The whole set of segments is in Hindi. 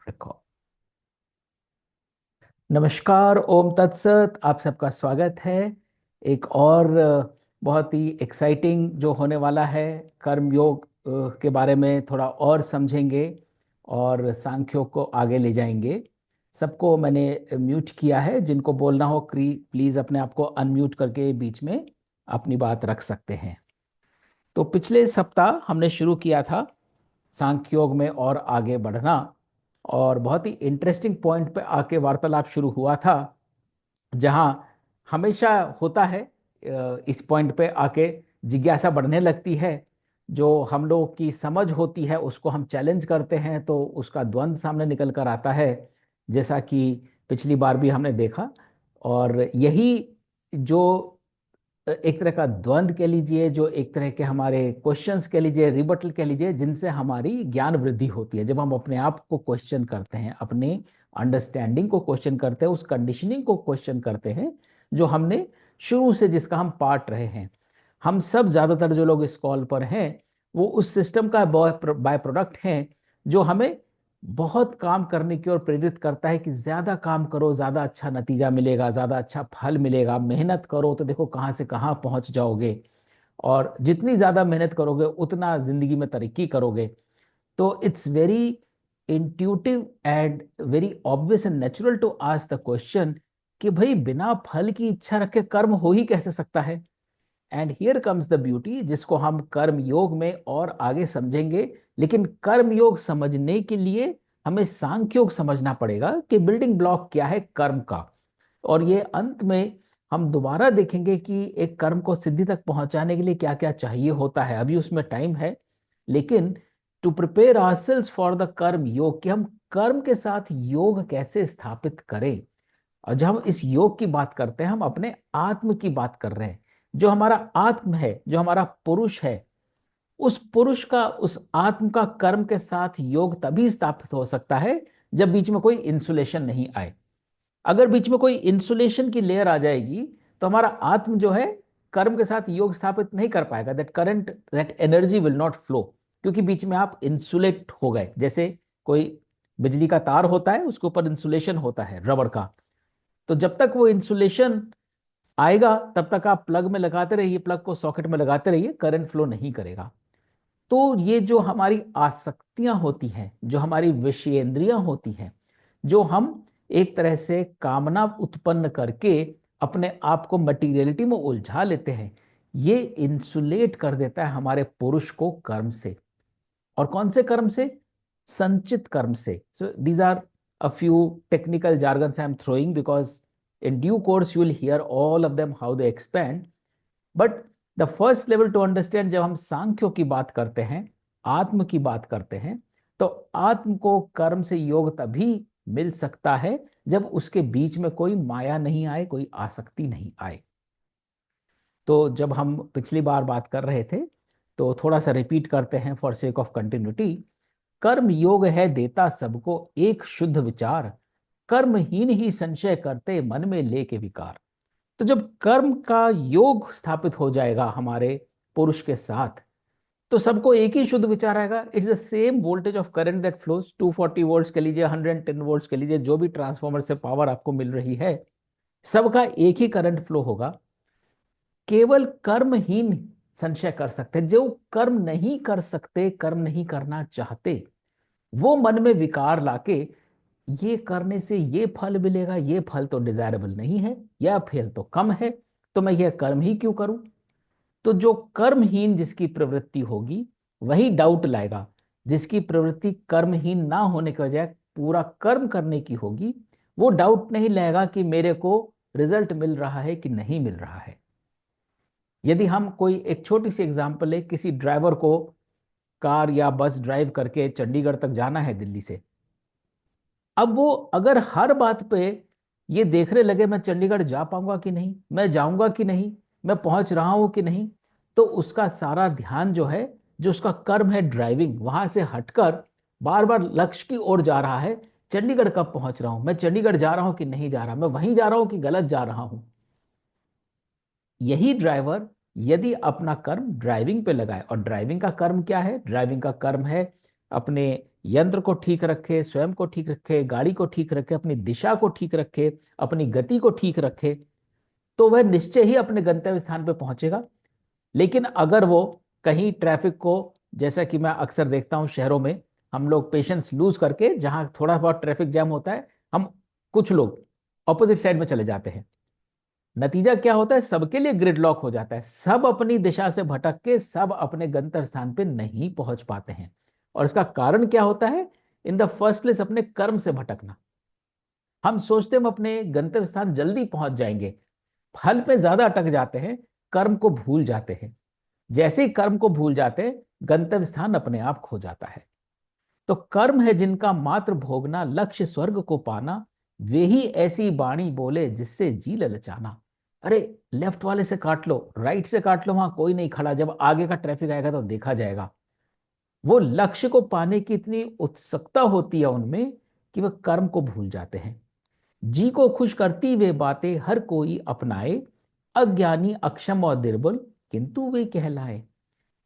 रिकॉर्ड। नमस्कार, ओम तत्सत। आप सबका स्वागत है। एक और बहुत ही एक्साइटिंग जो होने वाला है, कर्म योग के बारे में थोड़ा और समझेंगे और सांख्यों को आगे ले जाएंगे। सबको मैंने म्यूट किया है, जिनको बोलना हो प्लीज अपने आप को अनम्यूट करके बीच में अपनी बात रख सकते हैं। तो पिछले सप्ताह हमने शुरू किया था सांख्य योग में और आगे बढ़ना, और बहुत ही इंटरेस्टिंग पॉइंट पे आके वार्तालाप शुरू हुआ था, जहां हमेशा होता है इस पॉइंट पे आके जिज्ञासा बढ़ने लगती है। जो हम लोग की समझ होती है उसको हम चैलेंज करते हैं तो उसका द्वंद्व सामने निकल कर आता है, जैसा कि पिछली बार भी हमने देखा। और यही जो एक तरह का द्वंद्व कह लीजिए, जो एक तरह के हमारे क्वेश्चंस कह लीजिए, रिबटल कह लीजिए, जिनसे हमारी ज्ञान वृद्धि होती है। जब हम अपने आप को क्वेश्चन करते हैं, अपने अंडरस्टैंडिंग को क्वेश्चन करते हैं, उस कंडीशनिंग को क्वेश्चन करते हैं जो हमने शुरू से जिसका हम पार्ट रहे हैं। हम सब ज्यादातर जो लोग इस कॉल पर हैं वो उस सिस्टम का बाय प्रोडक्ट हैं जो हमें बहुत काम करने की ओर प्रेरित करता है कि ज्यादा काम करो, ज्यादा अच्छा नतीजा मिलेगा, ज्यादा अच्छा फल मिलेगा। मेहनत करो तो देखो कहाँ से कहाँ पहुंच जाओगे, और जितनी ज्यादा मेहनत करोगे उतना जिंदगी में तरक्की करोगे। तो it's very intuitive and very obvious and natural to ask the question कि भाई बिना फल की इच्छा रखे कर्म हो ही कैसे सकता है। And here comes the beauty, जिसको हम कर्म योग में और आगे समझेंगे। लेकिन कर्म योग समझने के लिए हमें सांख्य योग समझना पड़ेगा कि बिल्डिंग ब्लॉक क्या है कर्म का। और ये अंत में हम दोबारा देखेंगे कि एक कर्म को सिद्धि तक पहुंचाने के लिए क्या क्या चाहिए होता है। अभी उसमें टाइम है, लेकिन to prepare ourselves for the karma yoga, कि हम कर्म के साथ योग कैसे स्थापित करें। और जब हम इस योग की बात करते हैं, हम अपने आत्म की बात कर रहे हैं। जो हमारा आत्म है, जो हमारा पुरुष है, उस पुरुष का, उस आत्म का कर्म के साथ योग तभी स्थापित हो सकता है जब बीच में कोई इंसुलेशन नहीं आए। अगर बीच में कोई इंसुलेशन की लेयर आ जाएगी तो हमारा आत्म जो है कर्म के साथ योग स्थापित नहीं कर पाएगा। That current, that energy will not flow, क्योंकि बीच में आप इंसुलेट हो गए। जैसे कोई बिजली का तार होता है, उसके ऊपर इंसुलेशन होता है रबड़ का। तो जब तक वो इंसुलेशन आएगा तब तक आप प्लग में लगाते रहिए, प्लग को सॉकेट में लगाते रहिए, करंट फ्लो नहीं करेगा। तो ये जो हमारी आसक्तियां होती हैं, जो हमारी विषयेंद्रियां होती हैं, जो हम एक तरह से कामना उत्पन्न करके अपने आप को मटीरियलिटी में उलझा लेते हैं, ये इंसुलेट कर देता है हमारे पुरुष को कर्म से। और कौन से कर्म से? संचित कर्म से। So these are a few technical jargons I am throwing, because in due course you will hear all of them how they expand. But the first level to understand, जब हम सांख्यों की बात करते हैं, आत्म की बात करते हैं, तो आत्म को कर्म से योग तभी मिल सकता है जब उसके बीच में कोई माया नहीं आए, कोई आसक्ति नहीं आए। तो जब हम पिछली बार बात कर रहे थे, तो थोड़ा सा रिपीट करते हैं फॉर सेक ऑफ कंटिन्यूटी। कर्म योग है देता सबको एक शुद्ध विचार, कर्महीन ही संशय करते मन में लेके विकार। तो जब कर्म का योग स्थापित हो जाएगा हमारे पुरुष के साथ, तो सबको एक ही शुद्ध विचार आएगा। It's the same voltage of current that flows, 240 volts के लीजिए, 110 वोल्ट्स के लीजिए, जो भी ट्रांसफॉर्मर से पावर आपको मिल रही है, सबका एक ही करंट फ्लो होगा। केवल कर्महीन संशय कर सकते हैं। जो कर्म नहीं कर सकते, कर्म नहीं करना चाहते, वो मन में विकार लाके ये करने से ये फल मिलेगा, ये फल तो डिजायरेबल नहीं है, यह फल तो कम है, तो मैं यह कर्म ही क्यों करूं। तो जो कर्महीन जिसकी प्रवृत्ति होगी वही डाउट लाएगा। जिसकी प्रवृत्ति कर्महीन ना होने के बजाय पूरा कर्म करने की होगी, वो डाउट नहीं लाएगा कि मेरे को रिजल्ट मिल रहा है कि नहीं मिल रहा है। यदि हम कोई एक छोटी सी एग्जांपल ले, किसी ड्राइवर को कार या बस ड्राइव करके चंडीगढ़ तक जाना है दिल्ली से। अब वो अगर हर बात पे ये देखने लगे मैं चंडीगढ़ जा पाऊंगा कि नहीं, मैं जाऊंगा कि नहीं, मैं पहुंच रहा हूं कि नहीं, तो उसका सारा ध्यान जो है, जो उसका कर्म है ड्राइविंग, वहां से हटकर बार बार लक्ष्य की ओर जा रहा है। चंडीगढ़ कब पहुंच रहा हूं, मैं चंडीगढ़ जा रहा हूं कि नहीं जा रहा, मैं वहीं जा रहा हूं कि गलत जा रहा हूं। यही ड्राइवर यदि अपना कर्म ड्राइविंग पे लगाए, और ड्राइविंग का कर्म क्या है? ड्राइविंग का कर्म है अपने यंत्र को ठीक रखे, स्वयं को ठीक रखे, गाड़ी को ठीक रखे, अपनी दिशा को ठीक रखे, अपनी गति को ठीक रखे, तो वह निश्चय ही अपने गंतव्य स्थान पर पहुंचेगा। लेकिन अगर वो कहीं ट्रैफिक को, जैसा कि मैं अक्सर देखता हूं शहरों में, हम लोग पेशेंस लूज करके जहां थोड़ा बहुत ट्रैफिक जैम होता है, हम कुछ लोग ऑपोजिट साइड में चले जाते हैं। नतीजा क्या होता है? सबके लिए ग्रिड लॉक हो जाता है, सब अपनी दिशा से भटक के सब अपने गंतव्य स्थान पे नहीं पहुंच पाते हैं। और इसका कारण क्या होता है? इन द फर्स्ट प्लेस अपने कर्म से भटकना। हम सोचते हम अपने गंतव्य स्थान जल्दी पहुंच जाएंगे, फल पे ज्यादा अटक जाते हैं, कर्म को भूल जाते हैं। जैसे ही कर्म को भूल जाते हैं, गंतव्य स्थान अपने आप खो जाता है। तो कर्म है जिनका मात्र भोगना, लक्ष्य स्वर्ग को पाना, वे ही ऐसी वाणी बोले जिससे जी ललचाना। अरे, लेफ्ट वाले से काट लो, राइट से काट लो, वहां कोई नहीं खड़ा, जब आगे का ट्रैफिक आएगा तो देखा जाएगा। वो लक्ष्य को पाने की इतनी उत्सुकता होती है उनमें कि वह कर्म को भूल जाते हैं। जी को खुश करती वे बातें हर कोई अपनाए, अज्ञानी अक्षम और दुर्बल किंतु वे कहलाए।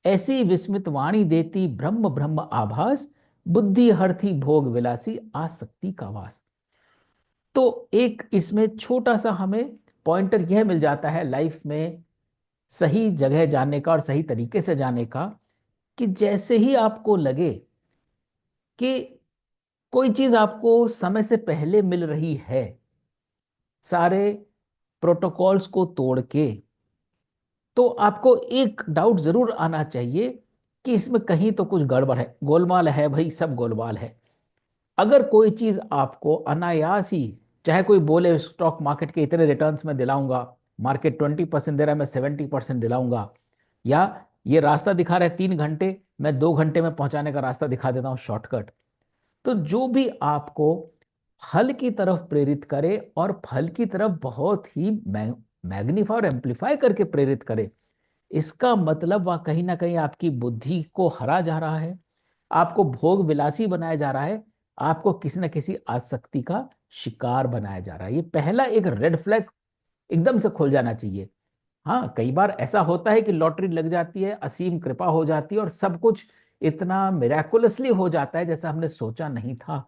ऐसी विस्मित वाणी देती ब्रह्म ब्रह्म आभास, बुद्धि हरथी भोग विलासी आसक्ति का वास। तो एक इसमें छोटा सा हमें पॉइंटर यह मिल जाता है लाइफ में सही जगह जाने का और सही तरीके से जाने का, कि जैसे ही आपको लगे कि कोई चीज आपको समय से पहले मिल रही है, सारे प्रोटोकॉल्स को तोड़ के, तो आपको एक डाउट जरूर आना चाहिए कि इसमें कहीं तो कुछ गड़बड़ है, गोलमाल है भाई, सब गोलमाल है। अगर कोई चीज आपको अनायास ही, चाहे कोई बोले स्टॉक मार्केट के इतने रिटर्न्स में दिलाऊंगा, मार्केट 20% दे रहा है, मैं 70% दिलाऊंगा, या ये रास्ता दिखा रहा है 3 घंटे, मैं 2 घंटे में पहुंचाने का रास्ता दिखा देता हूं शॉर्टकट। तो जो भी आपको फल की तरफ प्रेरित करे और फल की तरफ बहुत ही मैग्नीफाई और एम्पलीफाई करके प्रेरित करे, इसका मतलब वह कहीं ना कहीं आपकी बुद्धि को हरा जा रहा है, आपको भोग विलासी बनाया जा रहा है, आपको किसी न किसी आसक्ति का शिकार बनाया जा रहा है। ये पहला एक रेड फ्लैग एकदम से खुल जाना चाहिए। हाँ, कई बार ऐसा होता है कि लॉटरी लग जाती है, असीम कृपा हो जाती है और सब कुछ इतना मिराकुलसली हो जाता है जैसा हमने सोचा नहीं था।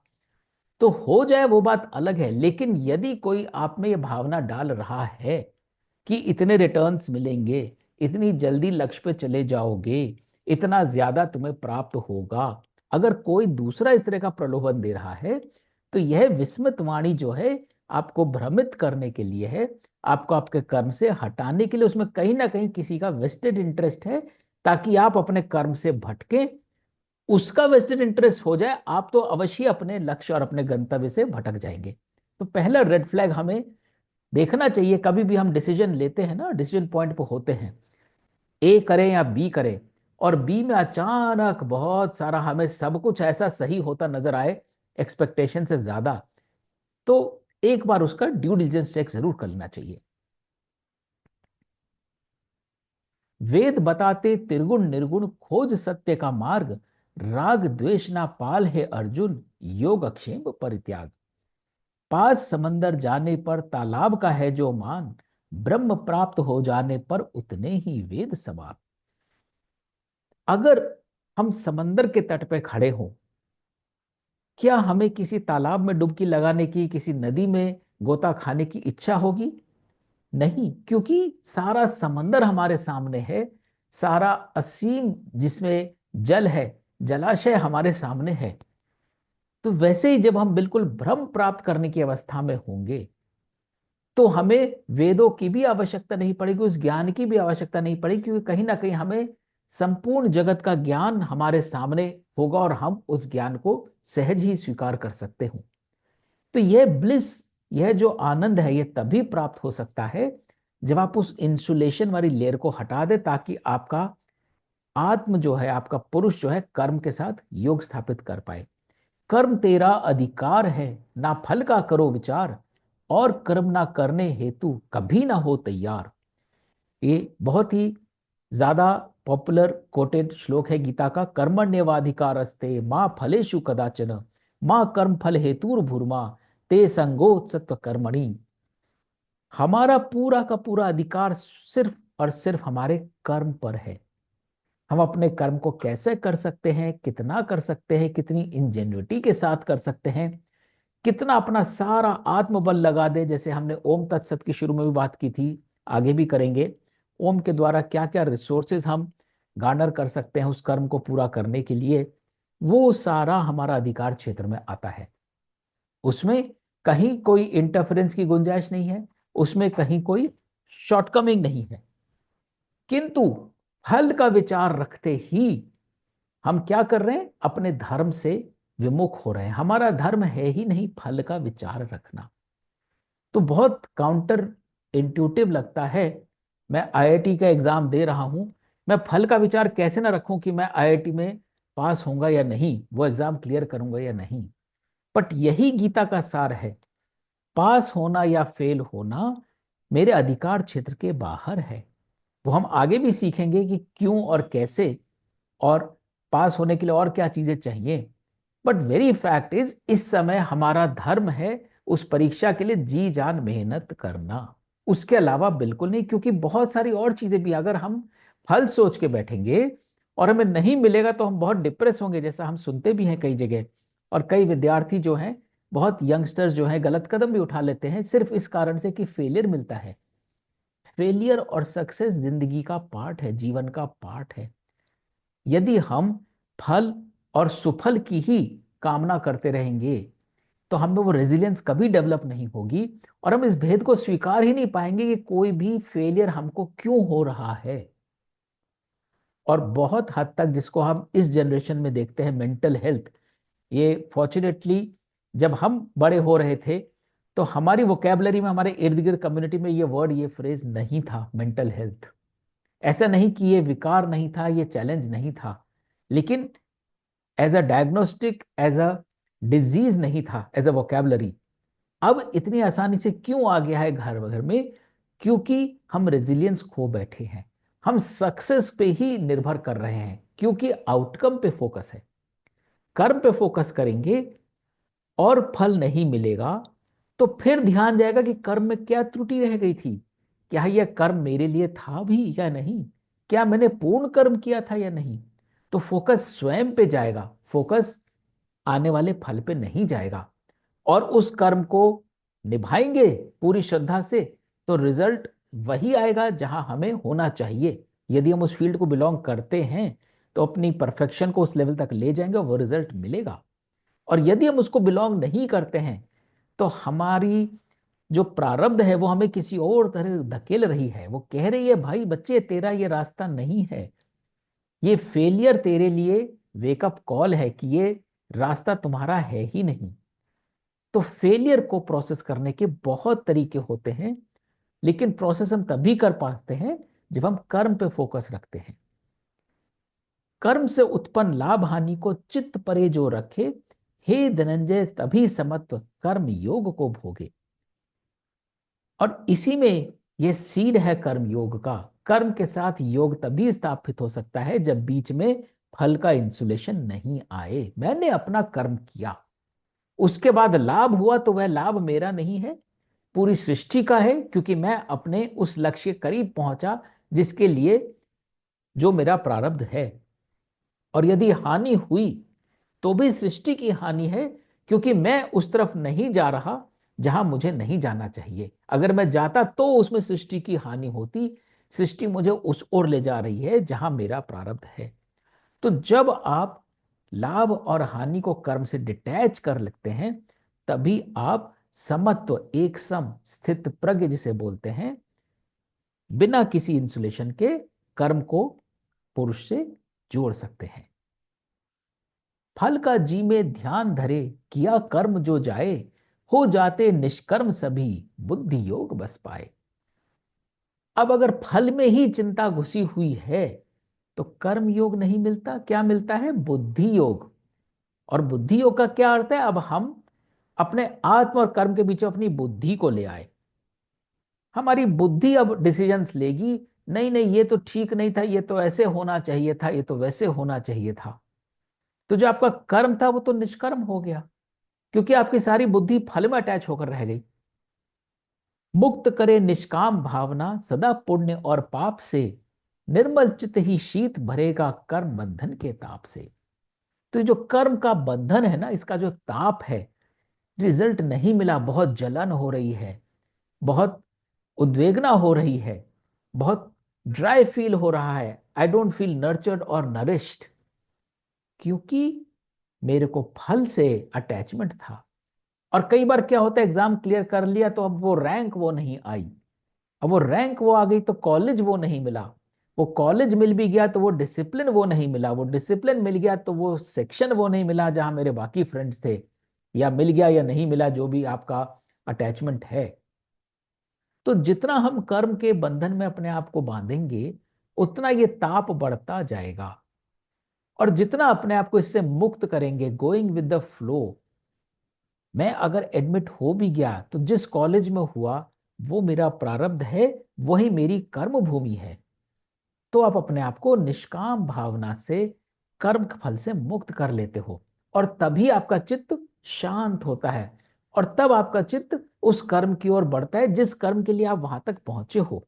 तो हो जाए वो बात अलग है, लेकिन यदि कोई आप में ये भावना डाल रहा है कि इतने रिटर्न्स मिलेंगे, इतनी जल्दी लक्ष्य पे चले जाओगे, इतना ज्यादा तुम्हें प्राप्त होगा, अगर कोई दूसरा इस तरह का प्रलोभन दे रहा है, तो यह विस्मित वाणी जो है आपको भ्रमित करने के लिए है, आपको आपके कर्म से हटाने के लिए। उसमें कहीं ना कहीं किसी का वेस्टेड इंटरेस्ट है, ताकि आप अपने कर्म से भटके, उसका वेस्टेड इंटरेस्ट हो जाए, आप तो अवश्य अपने लक्ष्य और अपने गंतव्य से भटक जाएंगे। तो पहला रेड फ्लैग हमें देखना चाहिए, कभी भी हम डिसीजन लेते हैं ना, डिसीजन पॉइंट पे होते हैं, ए करें या बी करें, और बी में अचानक बहुत सारा हमें सब कुछ ऐसा सही होता नजर आए एक्सपेक्टेशन से ज्यादा, तो एक बार उसका ड्यू डिलिजेंस चेक जरूर कर लेना चाहिए। वेद बताते त्रिगुण निर्गुण, खोज सत्य का मार्ग, राग द्वेष ना पाल है अर्जुन, योग अक्षेम परित्याग। पास समंदर जाने पर तालाब का है जो मान, ब्रह्म प्राप्त हो जाने पर उतने ही वेद समान। अगर हम समंदर के तट पे खड़े हों, क्या हमें किसी तालाब में डुबकी लगाने की, किसी नदी में गोता खाने की इच्छा होगी? नहीं, क्योंकि सारा समंदर हमारे सामने है, सारा असीम जिसमें जल है, जलाशय हमारे सामने है। तो वैसे ही जब हम बिल्कुल भ्रम प्राप्त करने की अवस्था में होंगे, तो हमें वेदों की भी आवश्यकता नहीं पड़ेगी, उस ज्ञान की भी आवश्यकता नहीं पड़ेगी, क्योंकि कहीं ना कहीं हमें संपूर्ण जगत का ज्ञान हमारे सामने होगा और हम उस ज्ञान को सहज ही स्वीकार कर सकते हो। तो यह ब्लिस, यह जो आनंद है, यह तभी प्राप्त हो सकता है जब आप उस इंसुलेशन वाली लेयर को हटा दे, ताकि आपका आत्म जो है, आपका पुरुष जो है, कर्म के साथ योग स्थापित कर पाए। कर्म तेरा अधिकार है, ना फल का करो विचार, और कर्म ना करने हेतु कभी ना हो तैयार। ये बहुत ही ज्यादा पॉपुलर कोटेड श्लोक है गीता का। कर्मण्येवाधिकारस्ते माँ फलेषु कदाचन, माँ कर्म फल हेतुर्भुर्मा ते संगोत सत्व कर्मणि। हमारा पूरा का पूरा अधिकार सिर्फ और सिर्फ हमारे कर्म पर है। हम अपने कर्म को कैसे कर सकते हैं, कितना कर सकते हैं, कितनी इंजेन्युइटी के साथ कर सकते हैं, कितना अपना सारा आत्मबल लगा दे, जैसे हमने ओम तत्सत की शुरू में भी बात की थी, आगे भी करेंगे। ओम के द्वारा क्या क्या रिसोर्सेज हम गार्नर कर सकते हैं उस कर्म को पूरा करने के लिए, वो सारा हमारा अधिकार क्षेत्र में आता है। उसमें कहीं कोई इंटरफेरेंस की गुंजाइश नहीं है, उसमें कहीं कोई शॉर्टकमिंग नहीं है। किंतु फल का विचार रखते ही हम क्या कर रहे हैं, अपने धर्म से विमुख हो रहे हैं। हमारा धर्म है ही नहीं फल का विचार रखना। तो बहुत काउंटर इंट्यूटिव लगता है, मैं आईआईटी का एग्जाम दे रहा हूं, मैं फल का विचार कैसे ना रखूं कि मैं आईआईटी में पास होऊंगा या नहीं, वो एग्जाम क्लियर करूंगा या नहीं। बट यही गीता का सार है, पास होना या फेल होना मेरे अधिकार क्षेत्र के बाहर है। वो हम आगे भी सीखेंगे कि क्यों और कैसे, और पास होने के लिए और क्या चीजें चाहिए। बट वेरी फैक्ट इज, इस समय हमारा धर्म है उस परीक्षा के लिए जी जान मेहनत करना, उसके अलावा बिल्कुल नहीं। क्योंकि बहुत सारी और चीजें भी, अगर हम फल सोच के बैठेंगे और हमें नहीं मिलेगा तो हम बहुत डिप्रेस होंगे, जैसा हम सुनते भी हैं कई जगह। और कई विद्यार्थी जो हैं, बहुत यंगस्टर्स जो हैं, गलत कदम भी उठा लेते हैं सिर्फ इस कारण से कि फेलियर मिलता है। फेलियर और सक्सेस जिंदगी का पार्ट है, जीवन का पार्ट है। यदि हम फल और सुफल की ही कामना करते रहेंगे तो हमें वो रेजिलियंस कभी डेवलप नहीं होगी, और हम इस भेद को स्वीकार ही नहीं पाएंगे कि कोई भी फेलियर हमको क्यों हो रहा है। और बहुत हद तक जिसको हम इस जनरेशन में देखते हैं, मेंटल हेल्थ, ये फॉर्चुनेटली जब हम बड़े हो रहे थे तो हमारी वोकेबलरी में, हमारे इर्द गिर्द कम्युनिटी में ये वर्ड, ये फ्रेज नहीं था, मेंटल हेल्थ। ऐसा नहीं कि ये विकार नहीं था, ये चैलेंज नहीं था, लेकिन as a diagnostic, as a disease नहीं था, एज अ वोकेबलरी। अब इतनी आसानी से क्यों आ गया है घर घर में? क्योंकि हम रेजिलियंस खो बैठे हैं, हम सक्सेस पे ही निर्भर कर रहे हैं, क्योंकि आउटकम पे फोकस है। कर्म पे फोकस करेंगे और फल नहीं मिलेगा तो फिर ध्यान जाएगा कि कर्म में क्या त्रुटि रह गई थी, क्या यह कर्म मेरे लिए था भी या नहीं, क्या मैंने पूर्ण कर्म किया था या नहीं। तो फोकस स्वयं पे जाएगा, फोकस आने वाले फल पे नहीं जाएगा। और उस कर्म को निभाएंगे पूरी श्रद्धा से तो रिजल्ट वही आएगा जहां हमें होना चाहिए। यदि हम उस फील्ड को बिलोंग करते हैं तो अपनी परफेक्शन को उस लेवल तक ले जाएंगे और वो रिजल्ट मिलेगा। और यदि हम उसको बिलोंग नहीं करते हैं तो हमारी जो प्रारब्ध है वो हमें किसी और तरह धकेल रही है, वो कह रही है भाई बच्चे तेरा ये रास्ता नहीं है, ये फेलियर तेरे लिए वेकअप कॉल है कि ये रास्ता तुम्हारा है ही नहीं। तो फेलियर को प्रोसेस करने के बहुत तरीके होते हैं, लेकिन प्रोसेस हम तभी कर पाते हैं जब हम कर्म पे फोकस रखते हैं। कर्म से उत्पन्न लाभ हानि को चित्त परे जो रखे, हे धनंजय तभी समत्व कर्म योग को भोगे। और इसी में यह सीड है कर्म योग का। कर्म के साथ योग तभी स्थापित हो सकता है जब बीच में फल का इंसुलेशन नहीं आए। मैंने अपना कर्म किया, उसके बाद लाभ हुआ तो वह लाभ मेरा नहीं है, पूरी सृष्टि का है, क्योंकि मैं अपने उस लक्ष्य के करीब पहुंचा जिसके लिए जो मेरा प्रारब्ध है। और यदि हानि हुई तो भी सृष्टि की हानि है, क्योंकि मैं उस तरफ नहीं जा रहा जहां मुझे नहीं जाना चाहिए। अगर मैं जाता तो उसमें सृष्टि की हानि होती, सृष्टि मुझे उस ओर ले जा रही है जहां मेरा प्रारब्ध है। तो जब आप लाभ और हानि को कर्म से डिटैच कर लेते हैं तभी आप समत्व, एक सम स्थित प्रज्ञ जिसे बोलते हैं, बिना किसी इंसुलेशन के कर्म को पुरुष से जोड़ सकते हैं। फल का जी में ध्यान धरे, किया कर्म जो जाए, हो जाते निष्कर्म सभी, बुद्धि योग बस पाए। अब अगर फल में ही चिंता घुसी हुई है तो कर्म योग नहीं मिलता, क्या मिलता है? बुद्धि योग। और बुद्धि योग का क्या अर्थ है? अब हम अपने आत्म और कर्म के बीच में अपनी बुद्धि को ले आए। हमारी बुद्धि अब डिसीजंस लेगी, नहीं नहीं ये तो ठीक नहीं था, ये तो ऐसे होना चाहिए था, ये तो वैसे होना चाहिए था। तो जो आपका कर्म था वो तो निष्कर्म हो गया, क्योंकि आपकी सारी बुद्धि फल में अटैच होकर रह गई। मुक्त करे निष्काम भावना, सदा पुण्य और पाप से, निर्मल चित्त ही शीत भरेगा कर्म बंधन के ताप से। तो जो कर्म का बंधन है ना, इसका जो ताप है, रिजल्ट नहीं मिला, बहुत जलन हो रही है, बहुत उद्वेगना हो रही है, बहुत ड्राई फील हो रहा है, आई डोंट फील नर्चर्ड और नरिश्ड, क्योंकि मेरे को फल से अटैचमेंट था। और कई बार क्या होता है, एग्जाम क्लियर कर लिया तो अब वो रैंक वो नहीं आई, अब वो रैंक वो आ गई तो कॉलेज वो नहीं मिला, वो कॉलेज मिल भी गया तो वो डिसिप्लिन वो नहीं मिला, वो डिसिप्लिन मिल गया तो वो सेक्शन वो नहीं मिला जहां मेरे बाकी फ्रेंड्स थे, या मिल गया या नहीं मिला, जो भी आपका अटैचमेंट है। तो जितना हम कर्म के बंधन में अपने आप को बांधेंगे, उतना ये ताप बढ़ता जाएगा। और जितना अपने आप को इससे मुक्त करेंगे, गोइंग विद द फ्लो, मैं अगर एडमिट हो भी गया तो जिस कॉलेज में हुआ वो मेरा प्रारब्ध है, वही मेरी कर्म भूमि है। तो आप अपने आप को निष्काम भावना से कर्म फल से मुक्त कर लेते हो, और तभी आपका चित्त शांत होता है, और तब आपका चित्त उस कर्म की ओर बढ़ता है जिस कर्म के लिए आप वहां तक पहुंचे हो।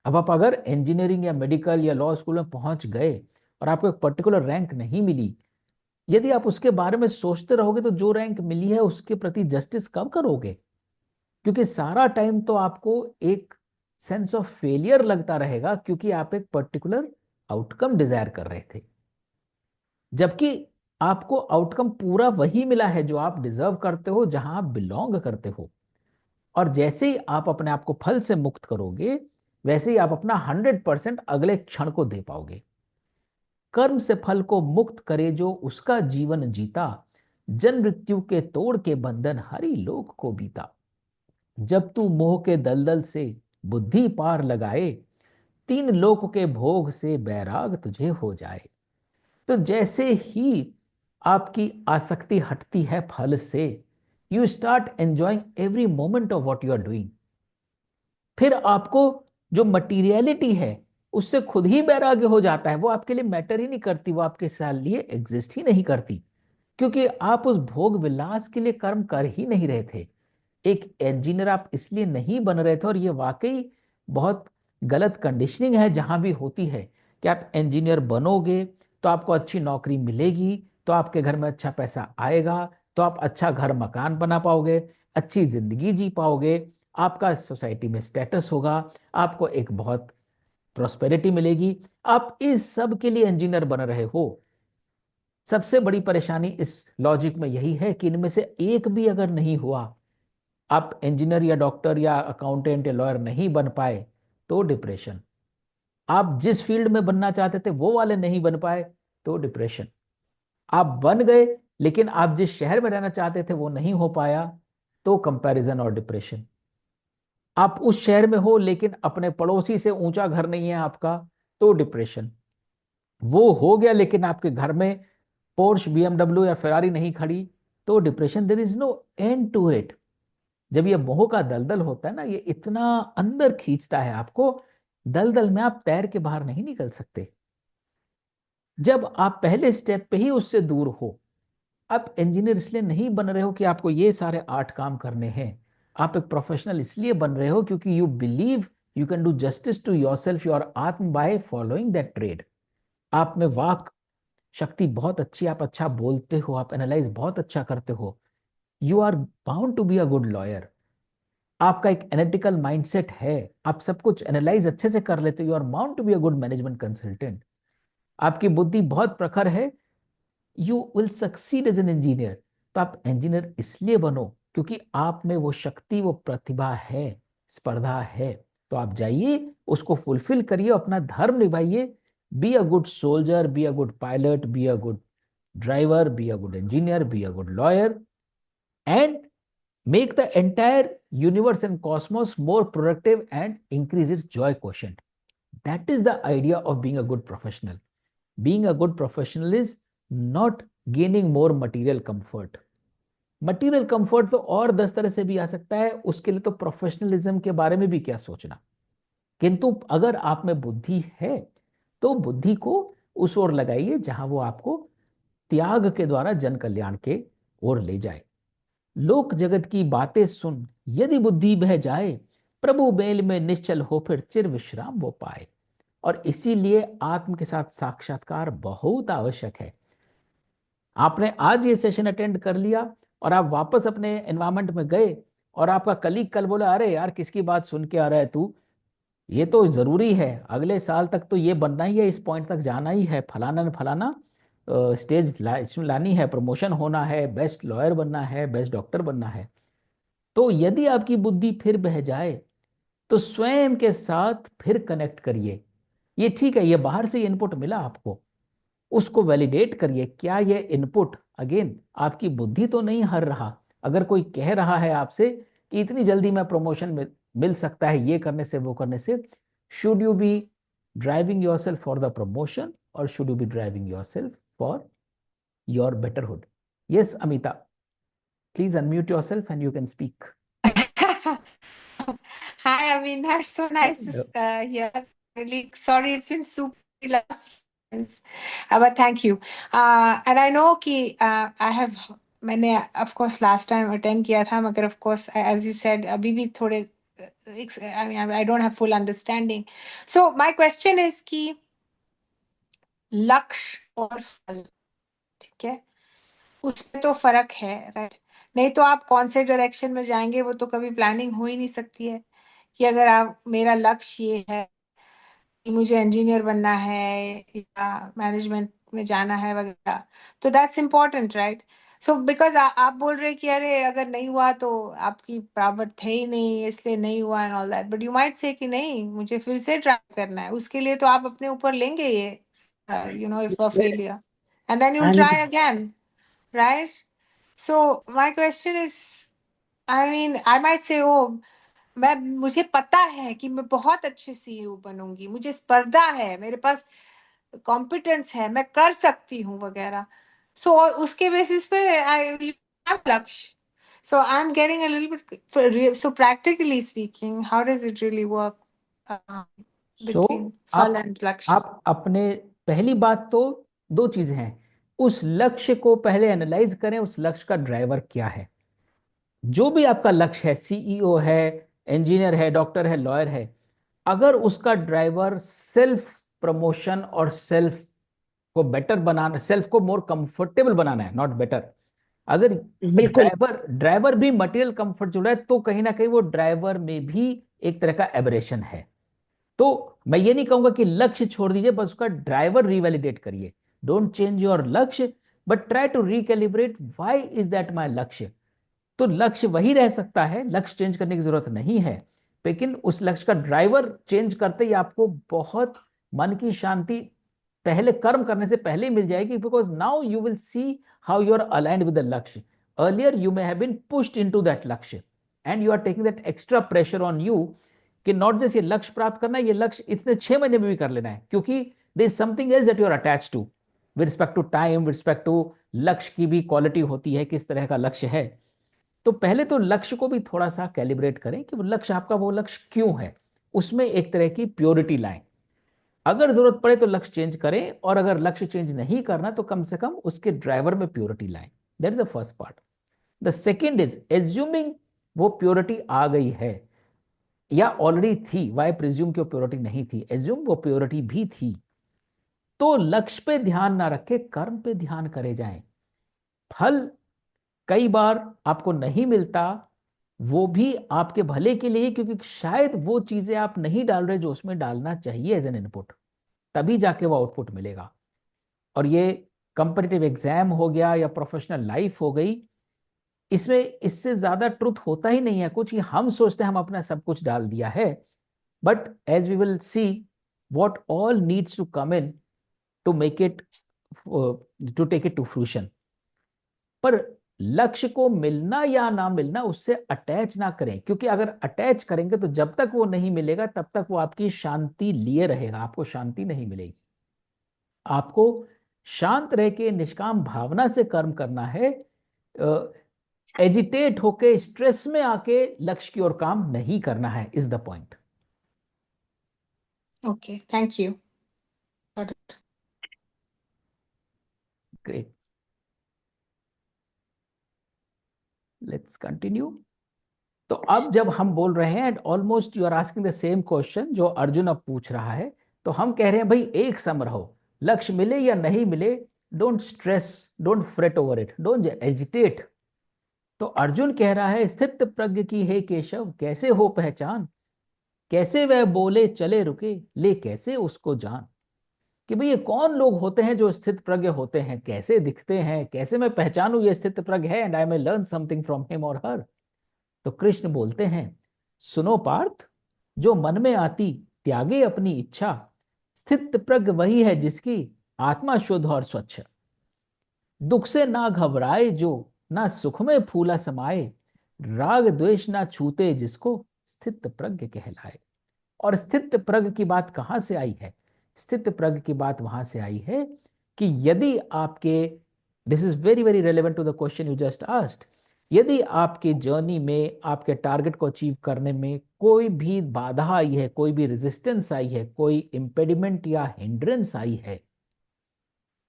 अब आप अगर इंजीनियरिंग या मेडिकल या लॉ स्कूल में पहुंच गए और आपको एक पर्टिकुलर रैंक नहीं मिली, यदि आप उसके बारे में सोचते रहोगे तो जो रैंक मिली है उसके प्रति जस्टिस कब करोगे? क्योंकि सारा टाइम तो आपको एक सेंस ऑफ फेलियर लगता रहेगा, क्योंकि आप एक पर्टिकुलर आउटकम डिजायर कर रहे थे, जबकि आपको आउटकम पूरा वही मिला है जो आप डिजर्व करते हो, जहां आप बिलोंग करते हो। और जैसे ही आप अपने आप को फल से मुक्त करोगे, वैसे ही आप अपना 100% अगले क्षण को दे पाओगे। कर्म से फल को मुक्त करे जो उसका जीवन जीता, जन्म मृत्यु के तोड़ के बंधन हरि लोक को बीता। जब तू मोह के दलदल से बुद्धि पार लगाए, तीन लोक के भोग से बैराग तुझे हो जाए। तो जैसे ही आपकी आसक्ति हटती है फल से, you start enjoying every moment of what you are doing. फिर आपको जो मटीरियलिटी है उससे खुद ही वैराग्य हो जाता है, वो आपके लिए मैटर ही नहीं करती, वो आपके साथ लिए एग्जिस्ट ही नहीं करती, क्योंकि आप उस भोग विलास के लिए कर्म कर ही नहीं रहे थे। एक इंजीनियर आप इसलिए नहीं बन रहे थे, और ये वाकई बहुत गलत कंडीशनिंग है जहां भी होती है, कि आप इंजीनियर बनोगे तो आपको अच्छी नौकरी मिलेगी, तो आपके घर में अच्छा पैसा आएगा, तो आप अच्छा घर मकान बना पाओगे, अच्छी जिंदगी जी पाओगे, आपका सोसाइटी में स्टेटस होगा, आपको एक बहुत प्रोस्पेरिटी मिलेगी। आप इस सब के लिए इंजीनियर बन रहे हो। सबसे बड़ी परेशानी इस लॉजिक में यही है कि इनमें से एक भी अगर नहीं हुआ, आप इंजीनियर या डॉक्टर या अकाउंटेंट या लॉयर नहीं बन पाए, तो डिप्रेशन। आप जिस फील्ड में बनना चाहते थे वो वाले नहीं बन पाए, तो डिप्रेशन। आप बन गए लेकिन आप जिस शहर में रहना चाहते थे वो नहीं हो पाया, तो कंपैरिजन और डिप्रेशन। आप उस शहर में हो लेकिन अपने पड़ोसी से ऊंचा घर नहीं है आपका, तो डिप्रेशन। वो हो गया लेकिन आपके घर में पोर्श बीएमडब्ल्यू या फेरारी नहीं खड़ी, तो depression. There is no end to it. जब ये मोह का दलदल होता है ना, ये इतना अंदर खींचता है आपको, दलदल में आप तैर के बाहर नहीं निकल सकते। जब आप पहले स्टेप पे ही उससे दूर हो, आप इंजीनियर इसलिए नहीं बन रहे हो कि आपको ये सारे 8 काम करने हैं। आप एक प्रोफेशनल इसलिए बन रहे हो क्योंकि you believe you can do justice to your self, your atma, by following that trade. आप में वाक शक्ति बहुत अच्छी, आप अच्छा बोलते हो, आप एनालाइज बहुत अच्छा करते हो, you are bound to be a good lawyer. आपका एक एनालिटिकल माइंडसेट है, आप सब कुछ एनालाइज अच्छे से कर लेते हो, you are bound to be a good management consultant. आपकी बुद्धि बहुत प्रखर है, you will succeed as an engineer. तो आप इंजीनियर इसलिए बनो क्योंकि आप में वो शक्ति, वो प्रतिभा है, स्पर्धा है। तो आप जाइए, उसको फुलफिल करिए, अपना धर्म निभाइए। Be a good soldier, be a good pilot, be a good driver, be a good engineer, be a good lawyer, and make the entire universe and cosmos more productive and increase its joy quotient. That is the idea of being a good professional. Being a good professional is not gaining more material comfort. Material comfort तो और 10 तरह से भी आ सकता है, उसके लिए तो प्रोफेशनलिज्म के बारे में भी क्या सोचना। किंतु अगर आप में बुद्धि है तो बुद्धि को उस ओर लगाइए जहां वो आपको त्याग के द्वारा जन कल्याण के ओर ले जाए। लोक जगत की बातें सुन यदि बुद्धि बह जाए, प्रभु बेल में निश्चल हो फिर चिर विश्राम वो पाए। और इसीलिए आत्म के साथ साक्षात्कार बहुत आवश्यक है। आपने आज ये सेशन अटेंड कर लिया और आप वापस अपने एनवायरमेंट में गए और आपका कलीग कल बोला, अरे यार किसकी बात सुन के आ रहा है तू, ये तो जरूरी है, अगले साल तक तो ये बनना ही है, इस पॉइंट तक जाना ही है, फलाना न फलाना स्टेज लानी है, प्रमोशन होना है, बेस्ट लॉयर बनना है, बेस्ट डॉक्टर बनना है। तो यदि आपकी बुद्धि फिर बह जाए तो स्वयं के साथ फिर कनेक्ट करिए। ये ठीक है, ये बाहर से इनपुट मिला आपको, उसको वैलिडेट करिए, क्या ये इनपुट अगेन आपकी बुद्धि तो नहीं हर रहा। अगर कोई कह रहा है आपसे कि इतनी जल्दी में प्रमोशन मिल सकता है ये करने से वो करने से, should you be driving yourself for the promotion और should you be driving yourself for your betterhood? Yes Amita, please unmute yourself and you can speak. Hi, I mean, that's so nice to hear. Really sorry, it's been super last months. But thank you. And I know कि I have मैंने of course last time attend किया था, मगर of course as you said अभी भी थोड़े I mean I don't have full understanding. So my question is कि लक्ष्य और फल, ठीक है, उसमें तो फर्क है, राइट? नहीं तो आप कौन से डायरेक्शन में जाएंगे वो तो कभी प्लानिंग हो ही नहीं सकती है। कि अगर आप, मेरा लक्ष्य ये है कि मुझे इंजीनियर बनना है या मैनेजमेंट में जाना है वगैरह, तो that's important, right? So because आप बोल रहे हैं कि अरे अगर नहीं हुआ तो आपकी प्रावत है ही नहीं इसलिए नहीं हुआ and all that, but you might say कि नहीं मुझे फिर से ट्राई करना है, उसके लिए तो आप अपने ऊपर लेंगे ये, you know, if a Yes. Failure and then you will And try again, right? So my question is, I mean, I might say, oh, मैं, मुझे पता है कि मैं बहुत अच्छे सीईओ बनूंगी, मुझे स्पर्धा है, मेरे पास कॉम्पिटेंस है, मैं कर सकती हूँ वगैरह। सो उसके बेसिस पे आई हैव लक्ष्य। So I'm getting a little bit so practically speaking, how does it really work uh, so between फल आप and लक्ष्य? आप अपने, पहली बात तो दो चीजें हैं, उस लक्ष्य को पहले एनालाइज करें, उस लक्ष्य का ड्राइवर क्या है। जो भी आपका लक्ष्य है, सीईओ है, इंजीनियर है, डॉक्टर है, लॉयर है, अगर उसका ड्राइवर सेल्फ प्रमोशन और सेल्फ को बेटर बनाना, सेल्फ को मोर कंफर्टेबल बनाना है, नॉट बेटर, अगर बिल्कुल। ड्राइवर ड्राइवर भी मटेरियल कंफर्ट जुड़ा है तो कहीं ना कहीं वो ड्राइवर में भी एक तरह का एबरेशन है। तो मैं ये नहीं कहूंगा कि लक्ष्य छोड़ दीजिए, बस उसका ड्राइवर रिवैलिडेट करिए। Don't change your lakshya, but try to recalibrate why is that my lakshya. तो लक्ष्य वही रह सकता है, लक्ष्य चेंज करने की जरूरत नहीं है, लेकिन उस लक्ष्य का ड्राइवर चेंज करते ही आपको बहुत मन की शांति पहले कर्म करने से पहले ही मिल जाएगी, because now you will see how you are aligned with the लक्ष्य। Earlier you may have been pushed into that लक्ष्य and you are taking that extra pressure on you कि नॉट जस्ट ये लक्ष्य प्राप्त करना है, ये लक्ष्य इतने 6 महीने में भी कर लेना है, क्योंकि there is something else that you are attached to with respect to time, with respect to lakshya की भी क्वालिटी होती है, किस तरह का लक्ष्य है। तो पहले तो लक्ष्य को भी थोड़ा सा कैलिब्रेट करें कि वो लक्ष्य आपका वो लक्ष्य क्यों है, उसमें एक तरह की प्योरिटी लाएं। अगर जरूरत पड़े तो लक्ष्य चेंज करें, और अगर लक्ष्य चेंज नहीं करना तो कम से कम उसके ड्राइवर में प्योरिटी लाएं। That is the first part. The second is assuming वो प्योरिटी आ गई है या ऑलरेडी थी, वाई प्रिज्यूम की वो प्योरिटी नहीं थी, एज्यूम वो प्योरिटी भी थी, तो लक्ष्य पे ध्यान ना रखे, कर्म पे ध्यान करे जाएं। फल कई बार आपको नहीं मिलता, वो भी आपके भले के लिए, क्योंकि शायद वो चीजें आप नहीं डाल रहे जो उसमें डालना चाहिए एज एन इनपुट, तभी जाके वो आउटपुट मिलेगा। और ये कंपटीटिव एग्जाम हो गया या प्रोफेशनल लाइफ हो गई, इसमें इससे ज्यादा ट्रुथ होता ही नहीं है कुछ, कि हम सोचते हैं हम अपना सब कुछ डाल दिया है, but as we will see what all needs to come in to make it to take it to fruition। पर लक्ष्य को मिलना या ना मिलना उससे अटैच ना करें, क्योंकि अगर अटैच करेंगे तो जब तक वो नहीं मिलेगा तब तक वो आपकी शांति लिए रहेगा, आपको शांति नहीं मिलेगी। आपको शांत रह के निष्काम भावना से कर्म करना है, एजिटेट होके स्ट्रेस में आके लक्ष्य की ओर काम नहीं करना है, is the point. Okay, thank you. Got it. Great, let's continue. तो अब जब हम बोल रहे हैं, and almost you are asking the same question जो अर्जुन अब पूछ रहा है, तो हम कह रहे हैं भाई एक सम रहो, लक्ष्य मिले या नहीं मिले, don't stress, don't fret over it, don't agitate. तो अर्जुन कह रहा है स्थित प्रज्ञ की हे केशव कैसे हो पहचान, कैसे वह बोले चले रुके, ले कैसे उसको जान। कि भाई ये कौन लोग होते हैं जो स्थित प्रज्ञ होते हैं, कैसे दिखते हैं, कैसे मैं पहचानूं ये स्थित प्रज्ञ है, and I may learn something from him और हर। तो कृष्ण बोलते हैं सुनो पार्थ, जो मन में आती त्यागे अपनी इच्छा, स्थित प्रज्ञ वही है जिसकी आत्मा शुद्ध और स्वच्छ, दुख से ना घबराए जो, ना सुख में फूला समाए, राग द्वेष ना छूते जिसको, स्थित प्रज्ञ कहलाए। और स्थित प्रज्ञ की बात कहां से आई है? स्थित प्रज्ञ की बात वहां से आई है कि यदि आपके, this is very very relevant to the question you just asked, यदि आपके जर्नी में आपके टारगेट को अचीव करने में कोई भी बाधा आई है, कोई भी रेजिस्टेंस आई है, कोई इंपेडिमेंट या हिंड्रेंस आई है,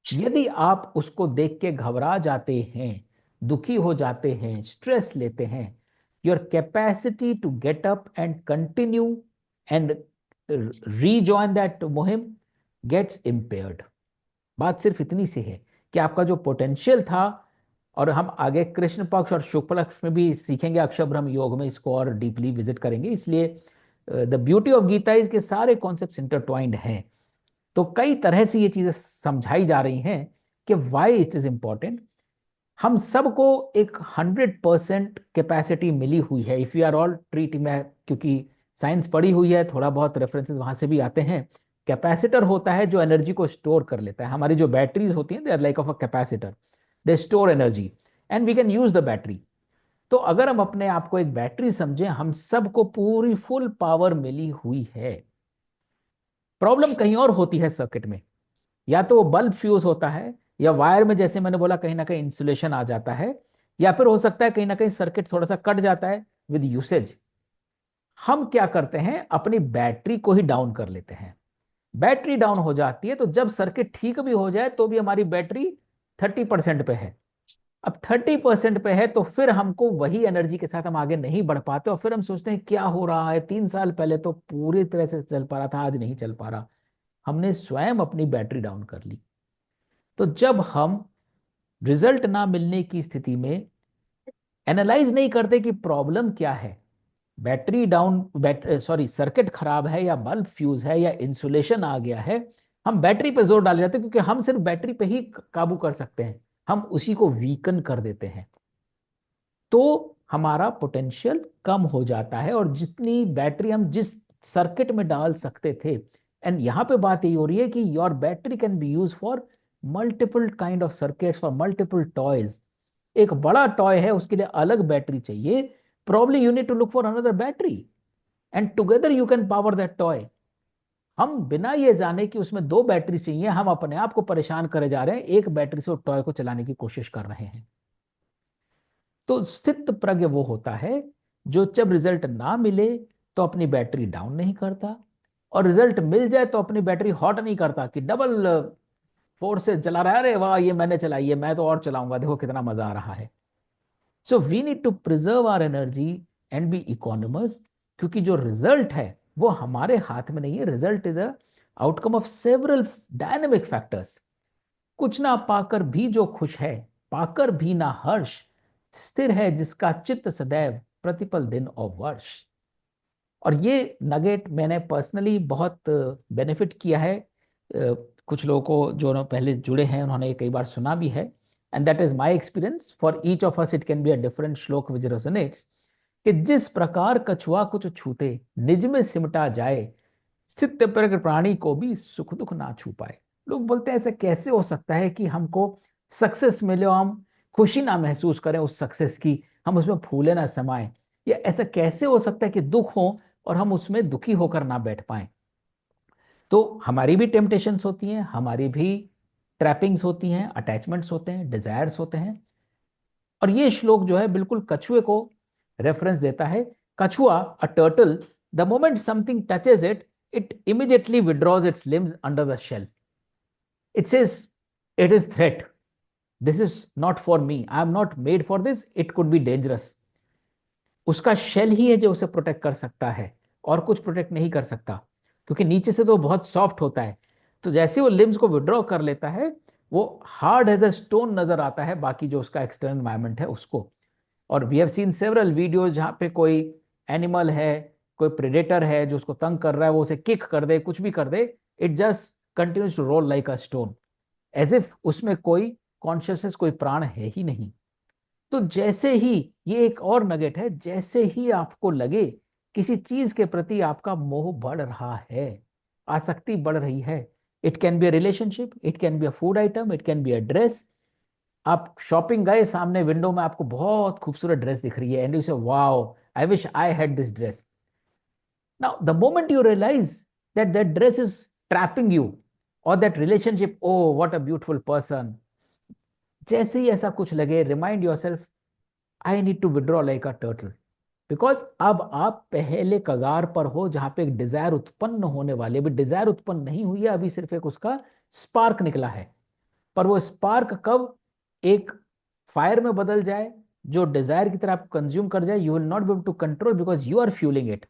यदि आप उसको देख के घबरा जाते हैं, दुखी हो जाते हैं, स्ट्रेस लेते हैं, your capacity to get up and continue and rejoin that मुहिम गेट्स इम्पेयर्ड। बात सिर्फ इतनी सी है कि आपका जो पोटेंशियल था, और हम आगे कृष्ण पक्ष और शुक्ल पक्ष में भी सीखेंगे, अक्षरब्रह्म योग में इसको और डीपली विजिट करेंगे। इसलिए the beauty of Gita is के सारे कॉन्सेप्ट्स इंटरट्वाइंड हैं। तो कई तरह से ये चीजें समझाई जा रही हैं कि वाई इट इज इंपॉर्टेंट। हम सबको एक 100% कैपेसिटी मिली हुई है, if you are all treat में, क्योंकि साइंस पढ़ी हुई है, थोड़ा बहुत रेफरेंसेस वहां से भी आते हैं। कैपेसिटर होता है जो एनर्जी को स्टोर कर लेता है। हमारी जो बैटरीज होती हैं, they are like of a capacitor, they store energy and we can use the battery. तो अगर हम अपने आप को एक बैटरी समझें, हम सबको पूरी फुल पावर मिली हुई है। प्रॉब्लम कहीं और होती है सर्किट में, या तो वो बल्ब फ्यूज होता है, या वायर में जैसे मैंने बोला कहीं ना कहीं इंसुलेशन आ जाता है, या फिर हो सकता है कहीं ना कहीं सर्किट थोड़ा सा कट जाता है विद यूसेज। हम क्या करते हैं, अपनी बैटरी को ही डाउन कर लेते हैं। बैटरी डाउन हो जाती है तो जब सर्किट ठीक भी हो जाए तो भी हमारी बैटरी 30% पे है। अब 30% पे है तो फिर हमको वही एनर्जी के साथ हम आगे नहीं बढ़ पाते, और फिर हम सोचते हैं क्या हो रहा है, 3 साल पहले तो पूरी तरह से चल पा रहा था, आज नहीं चल पा रहा। हमने स्वयं अपनी बैटरी डाउन कर ली। तो जब हम रिजल्ट ना मिलने की स्थिति में एनालाइज नहीं करते कि प्रॉब्लम क्या है, बैटरी डाउन, सॉरी सर्किट खराब है, या बल्ब फ्यूज है, या इंसुलेशन आ गया है, हम बैटरी पे जोर डाल जाते हैं, क्योंकि हम सिर्फ बैटरी पे ही काबू कर सकते हैं, हम उसी को वीकन कर देते हैं। तो हमारा पोटेंशियल कम हो जाता है, और जितनी बैटरी हम जिस सर्किट में डाल सकते थे, एंड यहां पे बात यही हो रही है कि your battery can be use for multiple kind of circuits, for multiple toys. एक बड़ा टॉय है, उसके लिए अलग बैटरी चाहिए, probably you need to look for another battery, and together you can power that toy. हम बिना ये जाने कि उसमें दो बैटरी चाहिए, हम अपने आप को परेशान करे जा रहे हैं, एक बैटरी से वो टॉय को चलाने की कोशिश कर रहे हैं। तो स्थित प्रज्ञ वो होता है जो जब रिजल्ट ना मिले तो अपनी बैटरी डाउन नहीं करता, और रिजल्ट मिल जाए तो अपनी बैटरी हॉट नहीं करता कि डबल फोर्स से चला रहा है, अरे वाह ये मैंने चलाई है, मैं तो और चलाऊंगा, देखो कितना मजा आ रहा है। So we need to preserve our energy and be economous, क्योंकि जो रिजल्ट है वो हमारे हाथ में नहीं है। Result is a outcome of several dynamic factors. कुछ ना पाकर भी जो खुश है, पाकर भी ना हर्ष, स्थिर है जिसका चित्त सदैव प्रतिपल दिन और वर्ष। और ये नगेट मैंने पर्सनली बहुत बेनिफिट किया है। कुछ लोगों को जो पहले जुड़े हैं उन्होंने ये कई बार सुना भी है, and that is my experience. For each of us it can be a different श्लोक विच रेजोनेट्स, कि जिस प्रकार कछुआ कुछ छूते निज में सिमटा जाए, स्थित प्रज्ञ प्राणी को भी सुख दुख ना छू पाए। लोग बोलते हैं ऐसा कैसे हो सकता है कि हमको सक्सेस मिले और हम खुशी ना महसूस करें उस सक्सेस की, हम उसमें फूले ना समाये, या ऐसा कैसे हो सकता है कि दुख हो और हम उसमें दुखी होकर ना बैठ पाए। तो हमारी भी टेम्पटेशंस होती हैं, हमारी भी ट्रैपिंग्स होती हैं, अटैचमेंट्स होते हैं, डिजायर्स होते हैं। और ये श्लोक जो है बिल्कुल कछुए को रेफरेंस देता है। कछुआ, अ turtle, the moment something touches it, it immediately withdraws its limbs under the shell. It says, it is threat. This is not for me. I am not made for this. It could be dangerous. उसका शेल ही है जो उसे प्रोटेक्ट कर सकता है, और कुछ प्रोटेक्ट नहीं कर सकता। क्योंकि नीचे से तो बहुत सॉफ्ट होता है। तो जैसे वो लिम्स को विड्रॉ कर लेता है, वो हार्ड एज अ स्टोन नजर आता है बाकी जो उसका एक्सटर्नल एनवायरमेंट है उसको। और we have seen several videos जहाँ पे कोई एनिमल है, कोई प्रेडेटर है जो उसको तंग कर रहा है, वो उसे किक कर दे, कुछ भी कर दे, it just continues to roll like a stone, as if उसमें कोई कॉन्शियसनेस, कोई प्राण है ही नहीं। तो जैसे ही, ये एक और नगेट है, जैसे ही आपको लगे किसी चीज के प्रति आपका मोह बढ़ रहा है, आसक्ति बढ़ रही है, it can be a relationship, it can be a food item, it can be a dress. आप शॉपिंग गए, सामने विंडो में आपको बहुत खूबसूरत ड्रेस दिख रही है, and you say wow, I wish I had this dress. Now the moment you realise that that dress is trapping you, और that relationship, oh what a beautiful person, जैसे ही ऐसा कुछ लगे, remind yourself, I need to withdraw like a turtle. Because अब आप पहले कगार पर हो जहां पे एक डिजायर उत्पन्न होने वाली, अभी डिजायर उत्पन्न नहीं हुई है, अभी सिर्फ एक उसका स्पार्क निकला है। पर वो स्पार्क कब एक फायर में बदल जाए, जो डिजायर की तरह आप कंज्यूम कर जाए, you will not be able to control because you are fuelling it.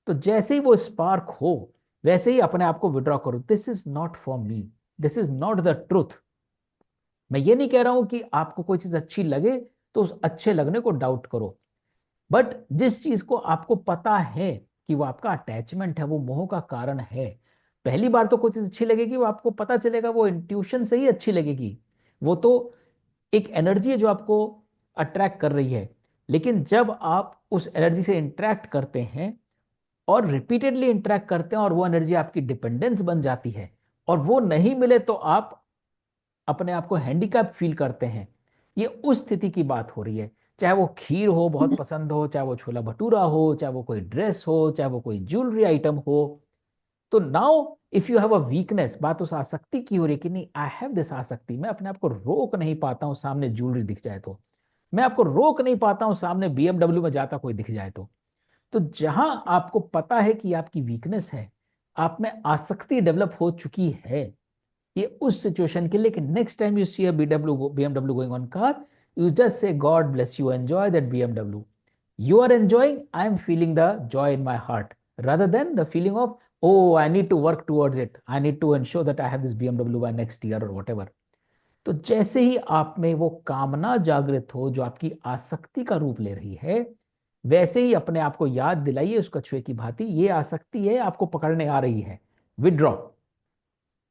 तो जैसे ही वो स्पार्क हो, वैसे ही अपने आप को विड्रॉ करो, this is not for me, this is not the truth. मैं ये नहीं कह रहा हूं कि आपको कोई चीज अच्छी लगे तो उस अच्छे लगने को डाउट करो, बट जिस चीज को आपको पता है कि वो आपका अटैचमेंट है, वो मोह का कारण है, पहली बार तो कोई चीज अच्छी लगेगी, वो आपको पता चलेगा, वो इंट्यूशन से ही अच्छी लगेगी, वो तो एक एनर्जी है जो आपको अट्रैक्ट कर रही है। लेकिन जब आप उस एनर्जी से इंटरेक्ट करते हैं और रिपीटेडली इंटरेक्ट करते हैं और वो एनर्जी आपकी डिपेंडेंस बन जाती है, और वो नहीं मिले तो आप अपने आप को हैंडीकैप फील करते हैं, ये उस स्थिति की बात हो रही है। चाहे वो खीर हो, बहुत पसंद हो, चाहे वो छोला भटूरा हो, चाहे वो कोई ड्रेस हो, चाहे वो कोई ज्वेलरी आइटम हो। तो now if you have a weakness, बात उस आसक्ति की हो रही है कि नहीं, आई हैव दिस आसक्ति, मैं अपने आप को रोक नहीं पाता हूं सामने ज्वेलरी दिख जाए तो, मैं आपको रोक नहीं पाता हूं सामने बीएमडब्ल्यू में जाता कोई दिख जाए तो जहां आपको पता है कि आपकी वीकनेस है, आप में आसक्ति डेवलप हो चुकी है, ये उस सिचुएशन के लिए कि next time you see a BMW going on car, you just say God bless you, enjoy that BMW, you are enjoying, I am feeling the joy in my heart, rather than the feeling of, oh, I need to work towards it, I need to ensure that I have this BMW by next year or whatever. तो जैसे ही आप में वो कामना जागृत हो जो आपकी आसक्ति का रूप ले रही है, वैसे ही अपने आप को याद दिलाइए उस कछुए की भांति, ये आसक्ति है, आपको पकड़ने आ रही है, withdraw.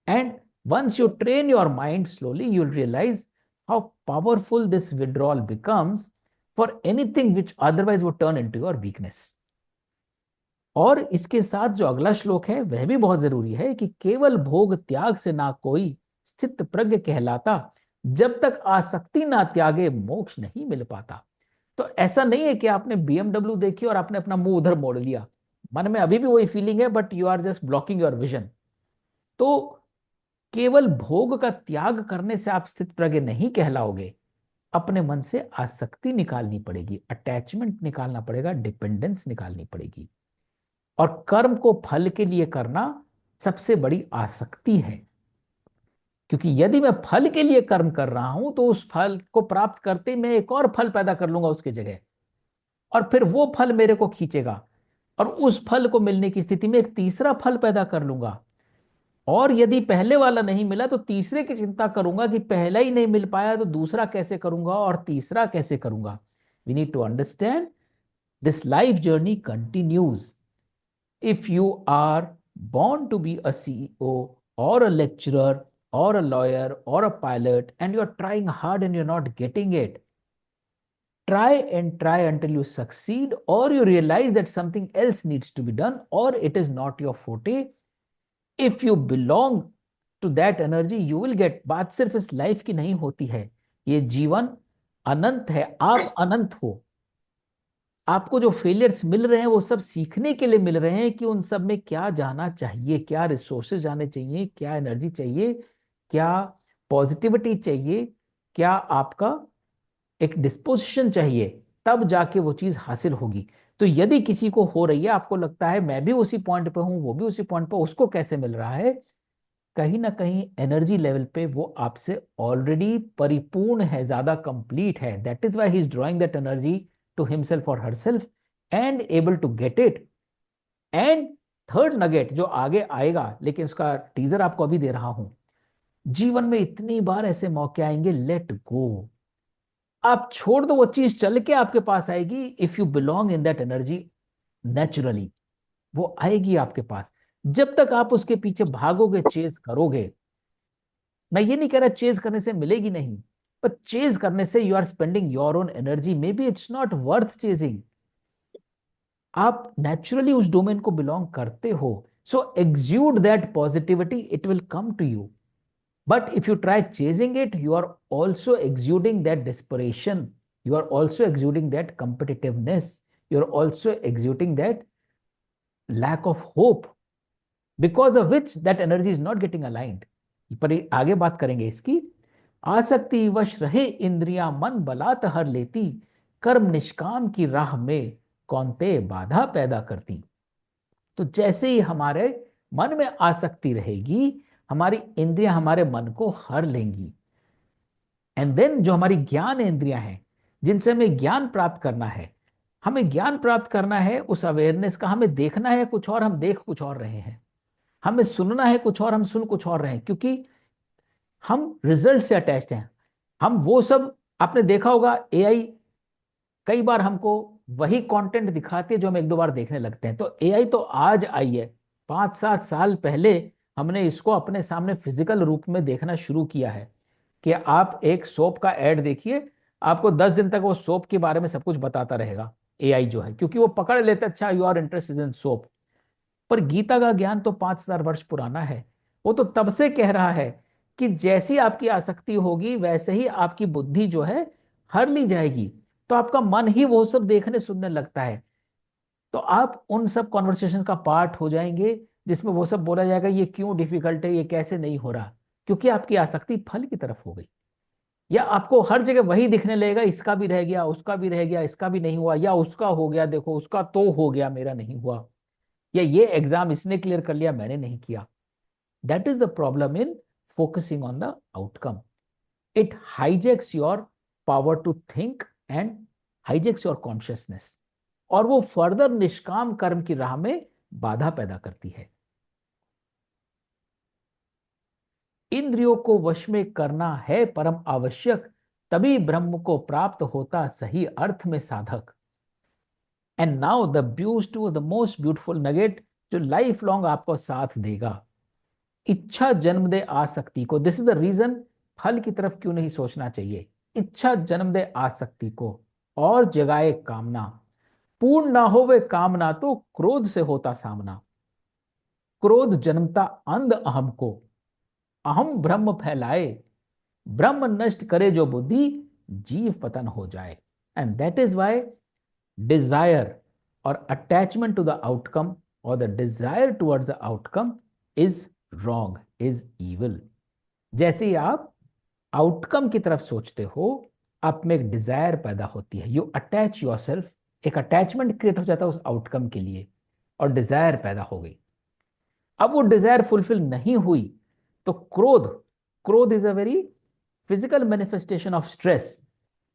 And once you train your mind slowly, you'll realize how powerful this withdrawal becomes for anything which otherwise would turn into your weakness. और इसके साथ जो अगला श्लोक है वह भी बहुत जरूरी है कि केवल भोग त्याग से ना कोई स्थित प्रज्ञ कहलाता, जब तक आसक्ति ना त्यागे मोक्ष नहीं मिल पाता। तो ऐसा नहीं है कि आपने बीएमडब्ल्यू देखी और आपने अपना मुंह उधर मोड़ लिया, मन में अभी भी वही फीलिंग है, but you are just blocking your vision. तो केवल भोग का त्याग करने से आप स्थित प्रज्ञ नहीं कहलाओगे, अपने मन से आसक्ति निकालनी पड़ेगी, अटैचमेंट निकालना पड़ेगा, डिपेंडेंस निकालनी पड़ेगी। और कर्म को फल के लिए करना सबसे बड़ी आसक्ति है, क्योंकि यदि मैं फल के लिए कर्म कर रहा हूं तो उस फल को प्राप्त करते मैं एक और फल पैदा कर लूंगा उसके जगह, और फिर वो फल मेरे को खींचेगा, और उस फल को मिलने की स्थिति में एक तीसरा फल पैदा कर लूंगा, और यदि पहले वाला नहीं मिला तो तीसरे की चिंता करूंगा कि पहला ही नहीं मिल पाया तो दूसरा कैसे करूंगा और तीसरा कैसे करूंगा। We need to understand this life journey continues. If you are born to be a CEO or a lecturer or a lawyer or a pilot and you're trying hard and you're not getting it, try and try until you succeed, or you realize that something else needs to be done or it is not your forte. If you belong to that energy you will get. बात सिर्फ इस लाइफ की नहीं होती है, ये जीवन अनंत है, आप अनंत हो। आपको जो फेलियर्स मिल रहे हैं वो सब सीखने के लिए मिल रहे हैं कि उन सब में क्या जाना चाहिए, क्या रिसोर्सेज जाने चाहिए, क्या एनर्जी चाहिए, क्या पॉजिटिविटी चाहिए, क्या आपका एक डिस्पोजिशन चाहिए, तब जाके वो चीज हासिल होगी। तो यदि किसी को हो रही है, आपको लगता है मैं भी उसी पॉइंट पे हूं, वो भी उसी पॉइंट पे, उसको कैसे मिल रहा है, कहीं ना कहीं एनर्जी लेवल पे वो आपसे ऑलरेडी परिपूर्ण है, ज्यादा कंप्लीट है। That is why he is drawing that energy to himself और herself and able to get it. And third nugget जो आगे आएगा, लेकिन इसका टीजर आपको अभी दे रहा हूं। जीवन में इतनी बार ऐसे मौके आएंगे, लेट गो। आप छोड़ दो, वो चीज चल के आपके पास आएगी if you belong in that energy naturally. वो आएगी आपके पास। जब तक आप उसके पीछे भागोगे, चेज करोगे, मैं ये नहीं कह रहा चेज करने से मिलेगी नहीं, पर चेज करने से you are spending your own energy, maybe it's not worth chasing. आप नेचुरली उस डोमेन को बिलोंग करते हो, so exude that positivity, it will come to you. But if you try chasing it, you are also exuding that desperation, you are also exuding that competitiveness, you are also exuding that lack of hope, because of which that energy is not getting aligned। पर आगे बात करेंगे इसकी। आसक्ति वश रहे इंद्रियां, मन बलात् हर लेती, कर्म निष्काम की राह में कौनते बाधा पैदा करती। तो जैसे ही हमारे मन में आसक्ति रहेगी, हमारी इंद्रियां हमारे मन को हर लेंगी। एंड देन जो हमारी ज्ञान इंद्रियां हैं, जिनसे हमें ज्ञान प्राप्त करना है, हमें ज्ञान प्राप्त करना है उस अवेयरनेस का, हमें देखना है कुछ और, हम देख कुछ और रहे हैं। हमें सुनना है कुछ और, हम सुन कुछ और रहे हैं, क्योंकि हम रिजल्ट से अटैच्ड हैं। हम वो सब, आपने देखा होगा एआई कई बार हमको वही कंटेंट दिखाती है जो हम एक दो बार देखने लगते हैं। तो एआई तो आज आई है, 5-7 साल पहले हमने इसको अपने सामने फिजिकल रूप में देखना शुरू किया है कि आप एक सोप का ऐड देखिए, आपको 10 दिन तक वो सोप के बारे में सब कुछ बताता रहेगा एआई जो है, क्योंकि वो पकड़ लेता है, अच्छा you are interested in soap. पर गीता का ज्ञान तो 5,000 वर्ष पुराना है। वो तो तब से कह रहा है कि जैसी आपकी आसक्ति होगी वैसे ही आपकी बुद्धि जो है हर ली जाएगी, तो आपका मन ही वो सब देखने सुनने लगता है। तो आप उन सब कॉन्वर्सेशन का पार्ट हो जाएंगे जिसमें वो सब बोला जाएगा, ये क्यों डिफिकल्ट है, ये कैसे नहीं हो रहा, क्योंकि आपकी आसक्ति फल की तरफ हो गई। या आपको हर जगह वही दिखने लगेगा, इसका भी रह गया, उसका भी रह गया, इसका भी नहीं हुआ, या उसका हो गया, देखो उसका तो हो गया, मेरा नहीं हुआ, या ये एग्जाम इसने क्लियर कर लिया, मैंने नहीं किया। That is the problem in focusing on the outcome. It hijacks your power to think and hijacks your consciousness, और वो फर्दर निष्काम कर्म की राह में बाधा पैदा करती है। इंद्रियों को वश में करना है परम आवश्यक, तभी ब्रह्म को प्राप्त होता सही अर्थ में साधक। And now the the most beautiful nugget जो लाइफ लॉन्ग आपको साथ देगा। इच्छा जन्म दे आसक्ति को, दिस इज द रीजन फल की तरफ क्यों नहीं सोचना चाहिए। इच्छा जन्म दे आसक्ति को और जगाए कामना, पूर्ण ना हो वे कामना तो क्रोध से होता सामना। क्रोध जन्मता अंध अहम को, अहम ब्रह्म फैलाए, ब्रह्म नष्ट करे जो बुद्धि, जीव पतन हो जाए। And that is why desire और अटैचमेंट टू द आउटकम और the desire towards the outcome is wrong, is evil. जैसे ही आप आउटकम की तरफ सोचते हो, आप में एक डिजायर पैदा होती है, यू अटैच योर सेल्फ, एक अटैचमेंट क्रिएट हो जाता है उस आउटकम के लिए, और डिजायर पैदा हो गई। अब वो डिजायर फुलफिल नहीं हुई तो क्रोध, क्रोध is a very physical manifestation of stress.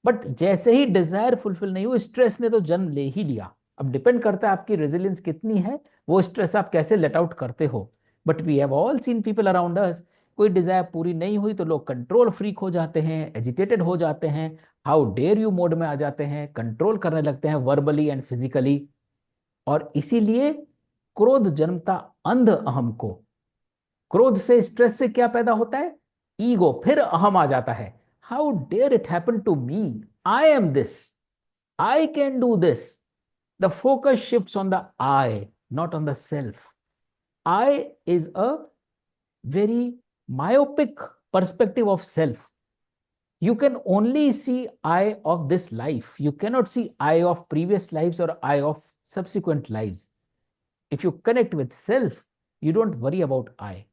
But जैसे ही डिजायर फुलफिल नहीं हुई, स्ट्रेस ने तो जन्म ले ही लिया। अब डिपेंड करता है आपकी रेजिलियंस कितनी है, वो स्ट्रेस आप कैसे लेट आउट करते हो। But we have all seen people around us, कोई डिजायर पूरी नहीं हुई तो लोग कंट्रोल फ्रीक हो जाते हैं, एजिटेटेड हो जाते हैं, हाउ डेयर यू मोड में आ जाते हैं, कंट्रोल करने लगते हैं वर्बली एंड फिजिकली। और इसीलिए क्रोध जन्मता अंध अहम को। क्रोध से, स्ट्रेस से क्या पैदा होता है, ईगो, फिर अहम आ जाता है। How dare it happen to me, I am this, I can do this. The focus shifts on the I, not on the self. I is a very myopic perspective of self. You can only see I of this life. You cannot see I of previous lives or I of subsequent lives. If you connect with self, you don't worry about I.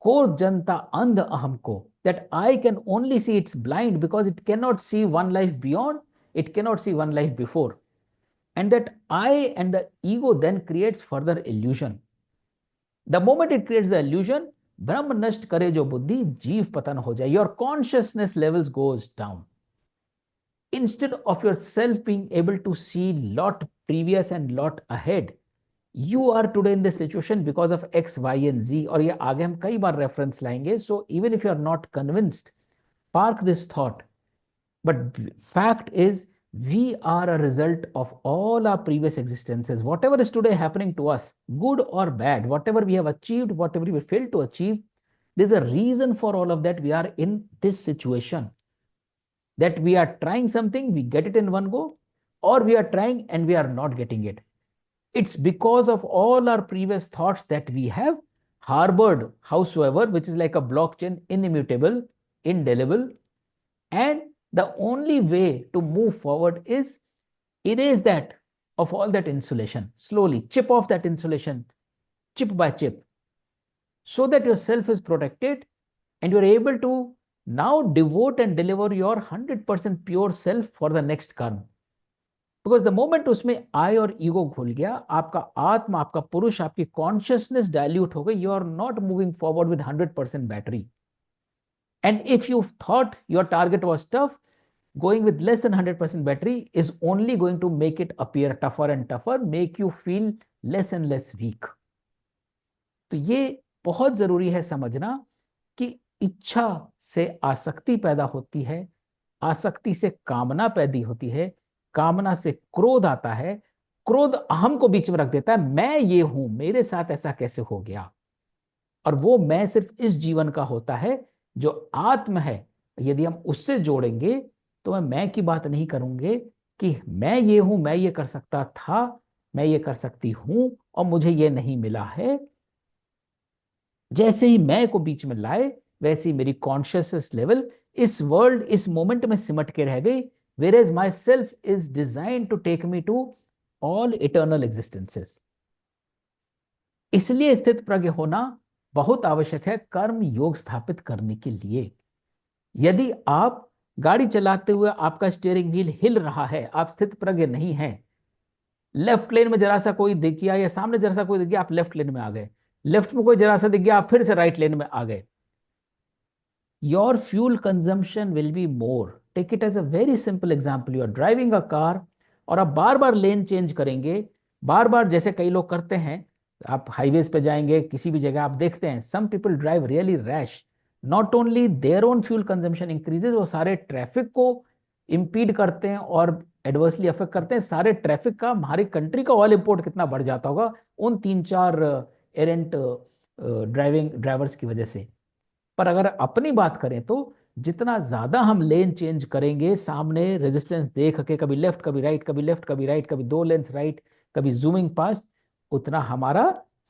Kor janta and aham ko, that I can only see, it's blind because it cannot see one life beyond, it cannot see one life before. And that I and the ego then creates further illusion. The moment it creates the illusion, ब्रह्म नष्ट करे जो बुद्धि, जीव पतन हो जाए, your consciousness levels goes down. Instead of yourself being able to see lot previous and lot ahead, you are today in this situation because of X Y and Z, और ये आगे हम कई बार रेफरेंस लाएंगे. So even if you are not convinced, park this thought. But fact is, we are a result of all our previous existences. Whatever is today happening to us, good or bad, whatever we have achieved, whatever we failed to achieve, there's a reason for all of that. We are in this situation, that we are trying something, we get it in one go, or we are trying and we are not getting it. It's because of all our previous thoughts that we have harbored, howsoever, which is like a blockchain, inimmutable, indelible. And the only way to move forward is erase that of all that insulation, slowly chip off that insulation, chip by chip, so that your self is protected and you're able to now devote and deliver your 100% pure self for the next karma. Because the moment उसमें आई और ईगो घुल गया, आपका आत्मा, आपका पुरुष, आपकी कॉन्शियसनेस डाइल्यूट हो गई. You are not moving forward with 100% battery. And if you thought your target was tough, going with less than 100% battery is only going to make it appear tougher and tougher, make you feel less and less weak. तो ये बहुत जरूरी है समझना कि इच्छा से आसक्ति पैदा होती है, आसक्ति से कामना पैदा होती है, कामना से क्रोध आता है, क्रोध अहम को बीच में रख देता है. मैं ये हूं, मेरे साथ ऐसा कैसे हो गया. और वो मैं सिर्फ इस जीवन का होता है. जो आत्म है, यदि हम उससे जोड़ेंगे तो मैं की बात नहीं करूंगे कि मैं ये हूं, मैं ये कर सकता था, मैं ये कर सकती हूं और मुझे ये नहीं मिला है. जैसे ही मैं को बीच में लाए, वैसे ही मेरी कॉन्शियसनेस लेवल इस वर्ल्ड, इस मोमेंट में सिमट के रह गई. Whereas my self is design to take me to all eternal existences. इसलिए स्थित प्रज्ञ होना बहुत आवश्यक है कर्म योग स्थापित करने के लिए. यदि आप गाड़ी चलाते हुए आपका स्टीयरिंग व्हील हिल रहा है, आप स्थित प्रज्ञ नहीं है, लेफ्ट लेन में जरा सा कोई दिख गया या सामने जरा सा कोई दिख गया, आप लेफ्ट लेन में आ गए, लेफ्ट में कोई जरा सा दिख गया, आप फिर से राइट लेन में आ गए. Your fuel consumption will be more. Take it as a very simple example. You are driving a car और आप बार बार लेन चेंज करेंगे, बार बार, जैसे कई लोग करते हैं. आप हाईवेज पे जाएंगे, किसी भी जगह आप देखते हैं, some people drive really rash. Not only their own fuel consumption increases, वो सारे ट्रैफिक को इंपीड करते हैं और एडवर्सली अफेक्ट करते हैं. सारे ट्रैफिक का, हमारी कंट्री का ऑयल इंपोर्ट कितना बढ़ जाता होगा उन तीन चार एरेंट ड्राइविंग ड्राइवर्स की वजह से. पर अगर अपनी बात करें तो जितना ज्यादा हम लेन चेंज करेंगे, सामने रेजिस्टेंस देख के, कभी लेफ्ट कभी राइट, कभी लेफ्ट कभी राइट, कभी दो लेन्स राइट, कभी जूमिंग पास्ट, उतना हमारा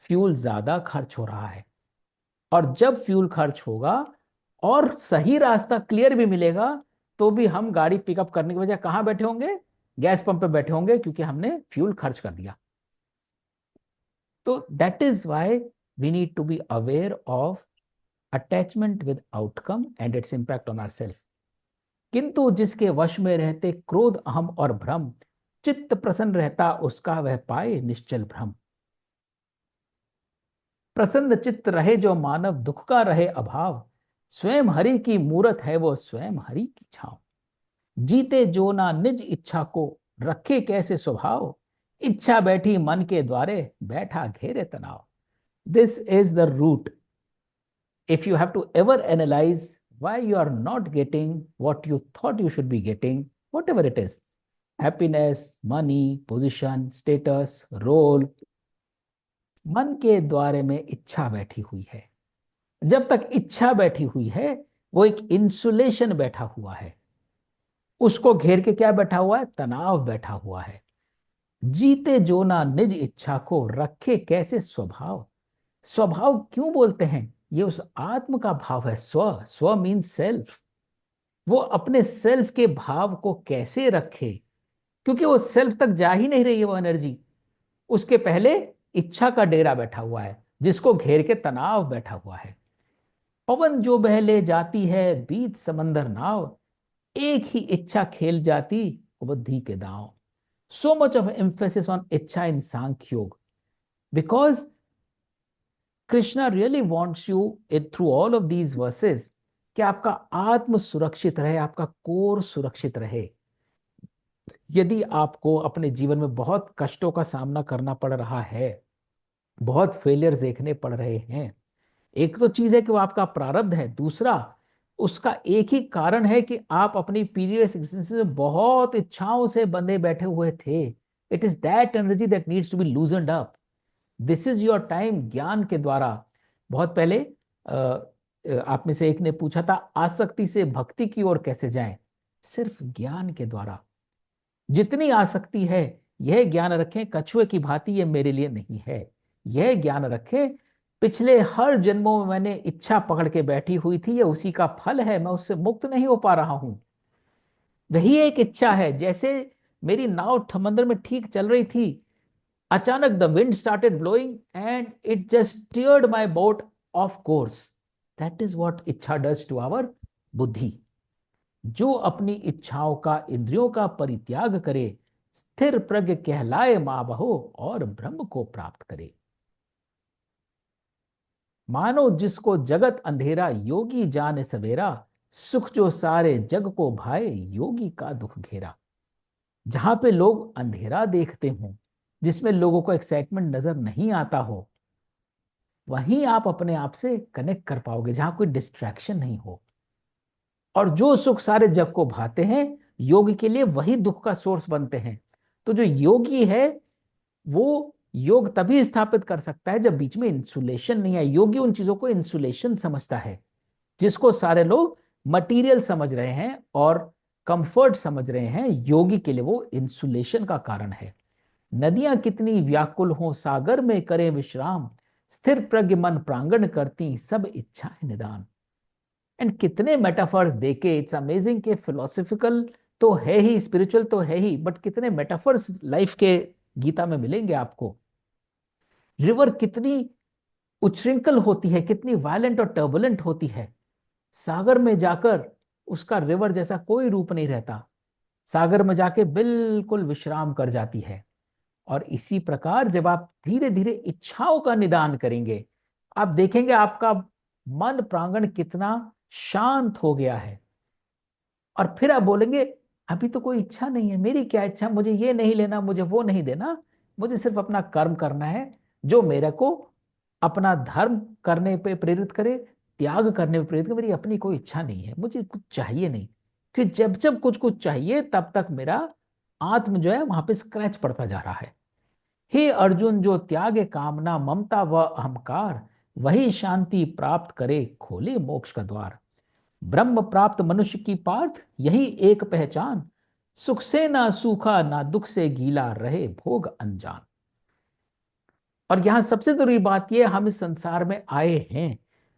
फ्यूल ज्यादा खर्च हो रहा है. और जब फ्यूल खर्च होगा और सही रास्ता क्लियर भी मिलेगा, तो भी हम गाड़ी पिकअप करने की बजाय कहां बैठे होंगे? गैस पंप पे बैठे होंगे, क्योंकि हमने फ्यूल खर्च कर दिया. तो that is why we need to be aware of attachment with outcome and its impact on our self. किंतु जिसके वश में रहते क्रोध, अहम और भ्रम, चित्त प्रसन्न रहता उसका, वह पाए निश्चल भ्रम. प्रसन्न चित्त रहे जो मानव, दुख का रहे अभाव, स्वयं हरि की मूरत है वो, स्वयं हरि की छाव. जीते जो ना निज इच्छा को, रखे कैसे स्वभाव, इच्छा बैठी मन के द्वारे, बैठा घेरे तनाव. This is the root. If you have to ever analyze why you are not getting what you thought you should be getting, whatever it is, happiness, money, position, status, role, मन के द्वारे में इच्छा बैठी हुई है. जब तक इच्छा बैठी हुई है, वो एक इंसुलेशन बैठा हुआ है, उसको घेर के क्या बैठा हुआ है? तनाव बैठा हुआ है. जीते जो ना निज इच्छा को, रखे कैसे स्वभाव. स्वभाव क्यों बोलते हैं? ये उस आत्म का भाव है. स्व, स्व मीन सेल्फ. वो अपने सेल्फ के भाव को कैसे रखे, क्योंकि वो सेल्फ तक जा ही नहीं रही है वो एनर्जी. उसके पहले इच्छा का डेरा बैठा हुआ है, जिसको घेर के तनाव बैठा हुआ है. पवन जो बहले जाती है बीच समंदर नाव, एक ही इच्छा खेल जाती बुद्धि के दांव. So much of emphasis on इच्छा इन सांख्य योग, because Krishna really wants you it through all of these verses कि आपका आत्म सुरक्षित रहे, आपका कोर सुरक्षित रहे. यदि आपको अपने जीवन में बहुत कष्टों का सामना करना पड़ रहा है, बहुत फेलियर्स देखने पड़ रहे हैं। एक तो चीज है कि वो आपका प्रारब्ध है, दूसरा उसका एक ही कारण है कि आप अपनी पीरियड्स एक्सपीरियंस में बहुत इच्छाओं से बंधे बैठे हुए थे। It is that energy that needs to be loosened up. This is your time ज्ञान के द्वारा। बहुत पहले आप में से एक ने पूछा था आसक्ति से भक्ति की ओर कैसे जाएं। सिर्फ ज्ञान के द्वारा। जितनी आसक्ति है, यह ज्ञान रखें कछुए की भांति ये मेरे लिए नहीं है। यह ज्ञान रखें पिछले हर जन्मों में मैंने इच्छा पकड़ के बैठी हुई थी, ये उसी का फल है, मैं उससे मुक्त नहीं हो पा रहा हूं। वही एक इच्छा है। जैसे मेरी नाव समंदर में ठीक चल रही थी, अचानक the wind started blowing and it just steered my boat of course. That is what इच्छा डज टू आवर बुद्धि। जो अपनी इच्छाओं का, इंद्रियों का परित्याग करे, स्थिर प्रज्ञ कहलाए मां बहो और ब्रह्म को प्राप्त करे। मानो जिसको जगत अंधेरा योगी जाने सवेरा, सुख जो सारे जग को भाए योगी का दुख घेरा। जहां पे लोग अंधेरा देखते हों, जिसमें लोगों को एक्साइटमेंट नजर नहीं आता हो, वहीं आप अपने आप से कनेक्ट कर पाओगे, जहां कोई डिस्ट्रैक्शन नहीं हो। और जो सुख सारे जग को भाते हैं, योगी के लिए वही दुख का सोर्स बनते हैं। तो जो योगी है, वो योग तभी स्थापित कर सकता है जब बीच में इंसुलेशन नहीं है। योगी उन चीजों को इंसुलेशन समझता है, जिसको सारे लोग मटीरियल समझ रहे हैं और कंफर्ट समझ रहे हैं, योगी के लिए वो इंसुलेशन का कारण है। नदियां कितनी व्याकुल हों सागर में करे विश्राम, स्थिर प्रज्ञ मन प्रांगण करती सब इच्छाएं निदान। एंड कितने मेटाफर्स देके, इट्स अमेजिंग के फिलोसफिकल तो है ही, स्पिरिचुअल तो है ही, बट कितने मेटाफर्स लाइफ के गीता में मिलेंगे आपको। रिवर कितनी उच्छृंखल होती है, कितनी वायलेंट और टर्बुलेंट होती है। सागर में जाकर उसका रिवर जैसा कोई रूप नहीं रहता। सागर में जाके बिल्कुल विश्राम कर जाती है। और इसी प्रकार जब आप धीरे धीरे इच्छाओं का निदान करेंगे, आप देखेंगे आपका मन प्रांगण कितना शांत हो गया है। और फिर आप बोलेंगे अभी तो कोई इच्छा नहीं है, मेरी क्या इच्छा, मुझे ये नहीं लेना, मुझे वो नहीं देना, मुझे सिर्फ अपना कर्म करना है जो मेरे को अपना धर्म करने पे प्रेरित करे, त्याग करने पे प्रेरित करे। मेरी अपनी कोई इच्छा नहीं है, मुझे कुछ चाहिए नहीं। कि जब जब कुछ कुछ चाहिए, तब तक मेरा आत्म जो है वहां पे स्क्रैच पड़ता जा रहा है। हे अर्जुन, जो त्यागे कामना ममता व अहंकार, वही शांति प्राप्त करे खोले मोक्ष का द्वार। ब्रह्म प्राप्त मनुष्य की पार्थ यही एक पहचान, सुख से ना सूखा ना दुख से गीला रहे भोग अनजान। और यहां सबसे जरूरी बात यह, हम इस संसार में आए हैं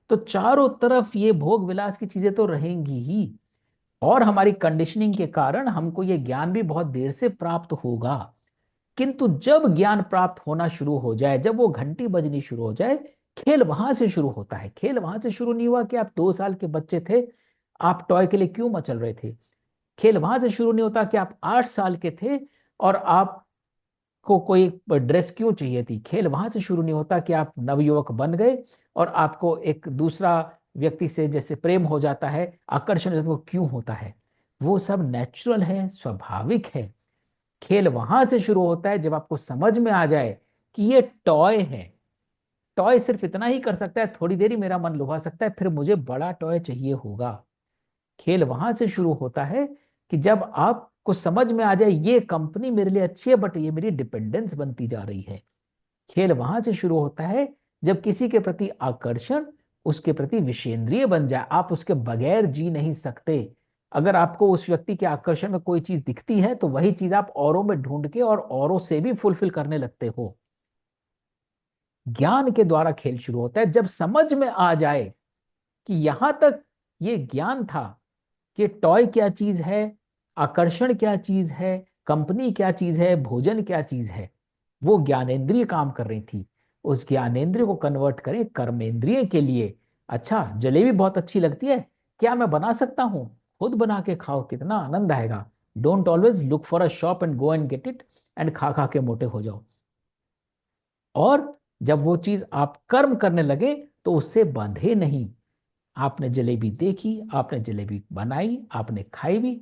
तो चारों तरफ ये भोग विलास की चीजें तो रहेंगी ही। और हमारी कंडीशनिंग के कारण हमको ये ज्ञान भी बहुत देर से प्राप्त होगा। किंतु जब ज्ञान प्राप्त होना शुरू हो जाए, जब वो घंटी बजनी शुरू हो जाए, खेल वहां से शुरू होता है। खेल वहां से शुरू नहीं हुआ कि आप 2 साल के बच्चे थे, आप टॉय के लिए क्यों मचल रहे थे। खेल वहां से शुरू नहीं होता कि आप 8 साल के थे और आपको कोई ड्रेस क्यों चाहिए थी। खेल वहां से शुरू नहीं होता कि आप नवयुवक बन गए और आपको एक दूसरा व्यक्ति से जैसे प्रेम हो जाता है, आकर्षण हो जाता है, वो क्यों होता है। वो सब नेचुरल है, स्वाभाविक है। खेल वहां से शुरू होता है जब आपको समझ में आ जाए कि ये टॉय है। टॉय सिर्फ इतना ही कर सकता है, थोड़ी देर ही मेरा मन लुभा सकता है, फिर मुझे बड़ा टॉय चाहिए होगा। खेल वहां से शुरू होता है कि जब आपको समझ में आ जाए ये कंपनी मेरे लिए अच्छी है, बट ये मेरी डिपेंडेंस बनती जा रही है। खेल वहां से शुरू होता है जब किसी के प्रति आकर्षण उसके प्रति विषेंद्रिय बन जाए, आप उसके बगैर जी नहीं सकते। अगर आपको उस व्यक्ति के आकर्षण में कोई चीज दिखती है, तो वही चीज आप औरों में ढूंढ के और औरों से भी फुलफिल करने लगते हो। ज्ञान के द्वारा खेल शुरू होता है जब समझ में आ जाए कि यहां तक ये ज्ञान था कि टॉय क्या चीज है, आकर्षण क्या चीज है, कंपनी क्या चीज है, भोजन क्या चीज है। वो ज्ञानेंद्रिय काम कर रही थी। उस ज्ञानेंद्रिय को कन्वर्ट करें कर्मेंद्रिय के लिए। अच्छा, जलेबी बहुत अच्छी लगती है, क्या मैं बना सकता हूं? खुद बना के खाओ, कितना आनंद आएगा। Don't always look for a shop and go and gate it and खा खा के मोटे हो जाओ। और जब वो चीज आप कर्म करने लगे तो उससे बंधे नहीं। आपने जलेबी देखी, आपने जलेबी बनाई, आपने खाई भी,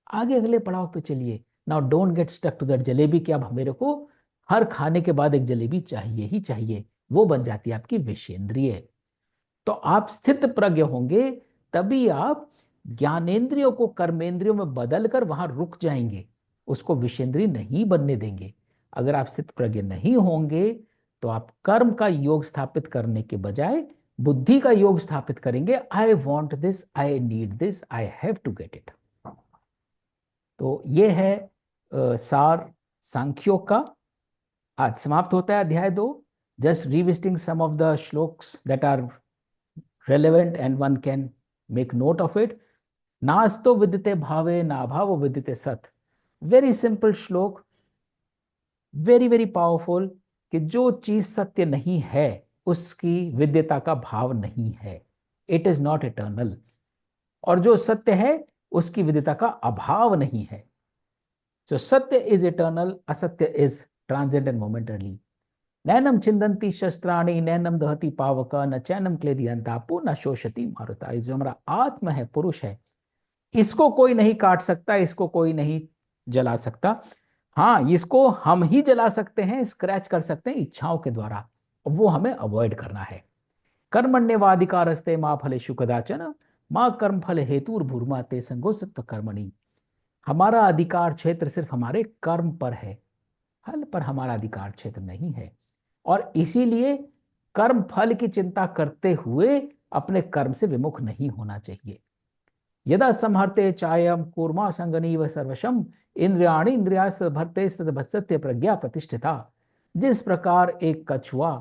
आगे अगले पड़ाव पे चलिए। Now don't get stuck to that jalebi कि अब मेरे को हर खाने के बाद एक जलेबी चाहिए ही चाहिए, वो बन जाती है आपकी विषेंद्रिय। तो आप स्थित प्रज्ञ होंगे तभी आप ज्ञानेंद्रियों को कर्मेंद्रियों में बदलकर वहां रुक जाएंगे, उसको विषेंद्रिय नहीं बनने देंगे। अगर आप स्थित प्रज्ञ नहीं होंगे तो आप कर्म का योग स्थापित करने के बजाय बुद्धि का योग स्थापित करेंगे। I want this, I need this, I have to get it. तो ये है सार सांख्यों का। आज समाप्त होता है अध्याय 2। Just revisiting some of the shlokas that are relevant and one can make note of it. नास्तो विदिते भावे ना भाव विदिते सत। वेरी सिंपल श्लोक, वेरी वेरी पावरफुल, कि जो चीज सत्य नहीं है उसकी विद्यता का भाव नहीं है, इट इज नॉट इटर्नल। और जो सत्य है उसकी विद्यता का अभाव नहीं है। जो सत्य इज इटर्नल, असत्य इज ट्रांजिएंट एंड मोमेंटरी। नैनम छिंदंती शस्त्राणी नैनम दहती पावक न चैनम क्लेदियंतापो न शोषति मारुता। जो हमारा आत्म है, पुरुष है, इसको कोई नहीं काट सकता, इसको कोई नहीं जला सकता। हाँ, इसको हम ही जला सकते हैं, स्क्रैच कर सकते हैं इच्छाओं के द्वारा। वो हमें अवॉइड करना है। कर्मण्यवाधिकारस्ते माँ फलेषु कदाचन माँ कर्म फल हेतुर्भूर्मा ते संगोस्तु कर्मणि। हमारा अधिकार क्षेत्र सिर्फ हमारे कर्म पर है, फल पर हमारा अधिकार क्षेत्र नहीं है। और इसीलिए कर्म फल की चिंता करते हुए अपने कर्म से विमुख नहीं होना चाहिए। यदा संहरते चायम कूर्मा संगनीव सर्वशम इंद्रियाणि इंद्रियास भरते सत्य प्रज्ञा प्रतिष्ठिता। जिस प्रकार एक कछुआ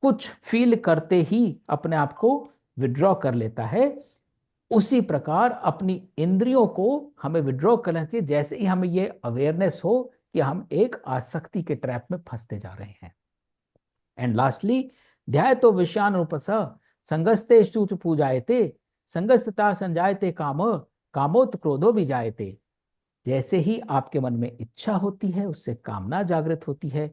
कुछ फील करते ही अपने आप को विड्रॉ कर लेता है, उसी प्रकार अपनी इंद्रियों को हमें विड्रॉ करना चाहिए जैसे ही हमें ये अवेयरनेस हो कि हम एक आसक्ति के ट्रैप में फंसते जा रहे हैं। एंड लास्टली, ध्याय तो विषयानुपस संगस्ते शुच पूजायते संगस्तता संजायते काम कामोत क्रोधो भी जायते। जैसे ही आपके मन में इच्छा होती है उससे कामना जागृत होती है,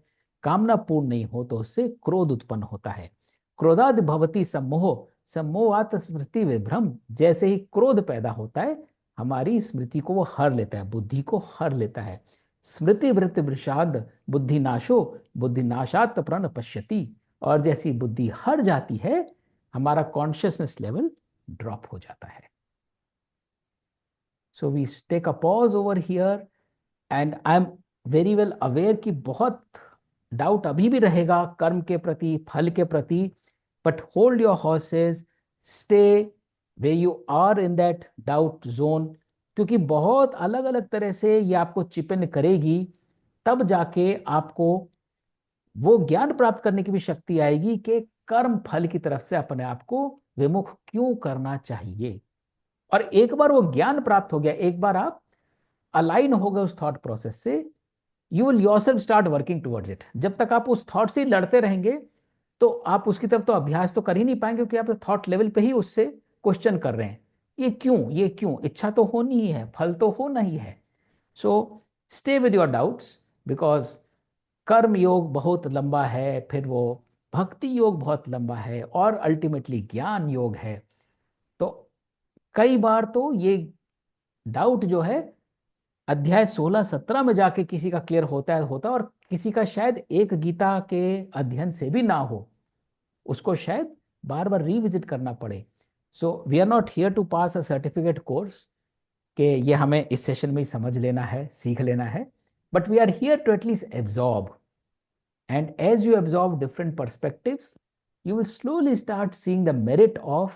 कामना पूर्ण नहीं हो तो उससे क्रोध उत्पन्न होता है। क्रोधाद भवती सम्मोह सम्मोहात स्मृति विभ्रम। जैसे ही क्रोध पैदा होता है हमारी स्मृति को वो हर लेता है, बुद्धि को हर लेता है। स्मृति वृत्ति वृषाद बुद्धि नाशो बुद्धि नाशात प्रण पश्यति। और जैसी बुद्धि हर जाती है हमारा कॉन्शियसनेस लेवल ड्रॉप हो जाता है। So we take a pause over here and I am very well aware कि बहुत डाउट अभी भी रहेगा कर्म के प्रति, फल के प्रति। But hold your horses, stay where you are in that doubt zone, क्योंकि बहुत अलग अलग तरह से ये आपको चिपन करेगी। तब जाके आपको वो ज्ञान प्राप्त करने की भी शक्ति आएगी कि कर्म फल की तरफ से अपने आप को विमुख क्यों करना चाहिए। और एक बार वो ज्ञान प्राप्त हो गया, एक बार आप अलाइन हो गए उस थॉट प्रोसेस से, you will yourself start working towards it. जब तक आप उस थॉट से लड़ते रहेंगे तो आप उसकी तरफ तो अभ्यास तो कर ही नहीं पाएंगे, क्योंकि आप थॉट लेवल पे ही उससे क्वेश्चन कर रहे हैं, ये क्यों, ये क्यों, इच्छा तो होनी ही है, फल तो होना ही है। So stay with your doubts, because कर्म योग बहुत लंबा है, फिर वो भक्ति योग बहुत लंबा है, और अल्टीमेटली ज्ञान योग है। तो कई बार तो ये डाउट जो है अध्याय 16-17 में जाके किसी का क्लियर होता है, और किसी का शायद एक गीता के अध्ययन से भी ना हो, उसको शायद बार बार रिविजिट करना पड़े। So we are not here to pass a certificate course कि ये हमें इस सेशन में ही समझ लेना है, सीख लेना है, but we are here to at least absorb. And as you absorb different perspectives, you will slowly start seeing the merit of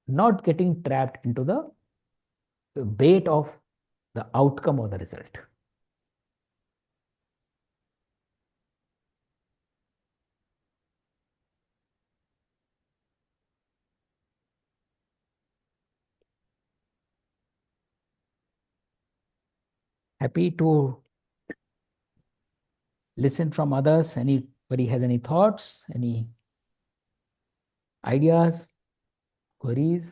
not getting trapped into the bait of the outcome or the result. Happy to listen from others. Anybody has any thoughts, any ideas, queries?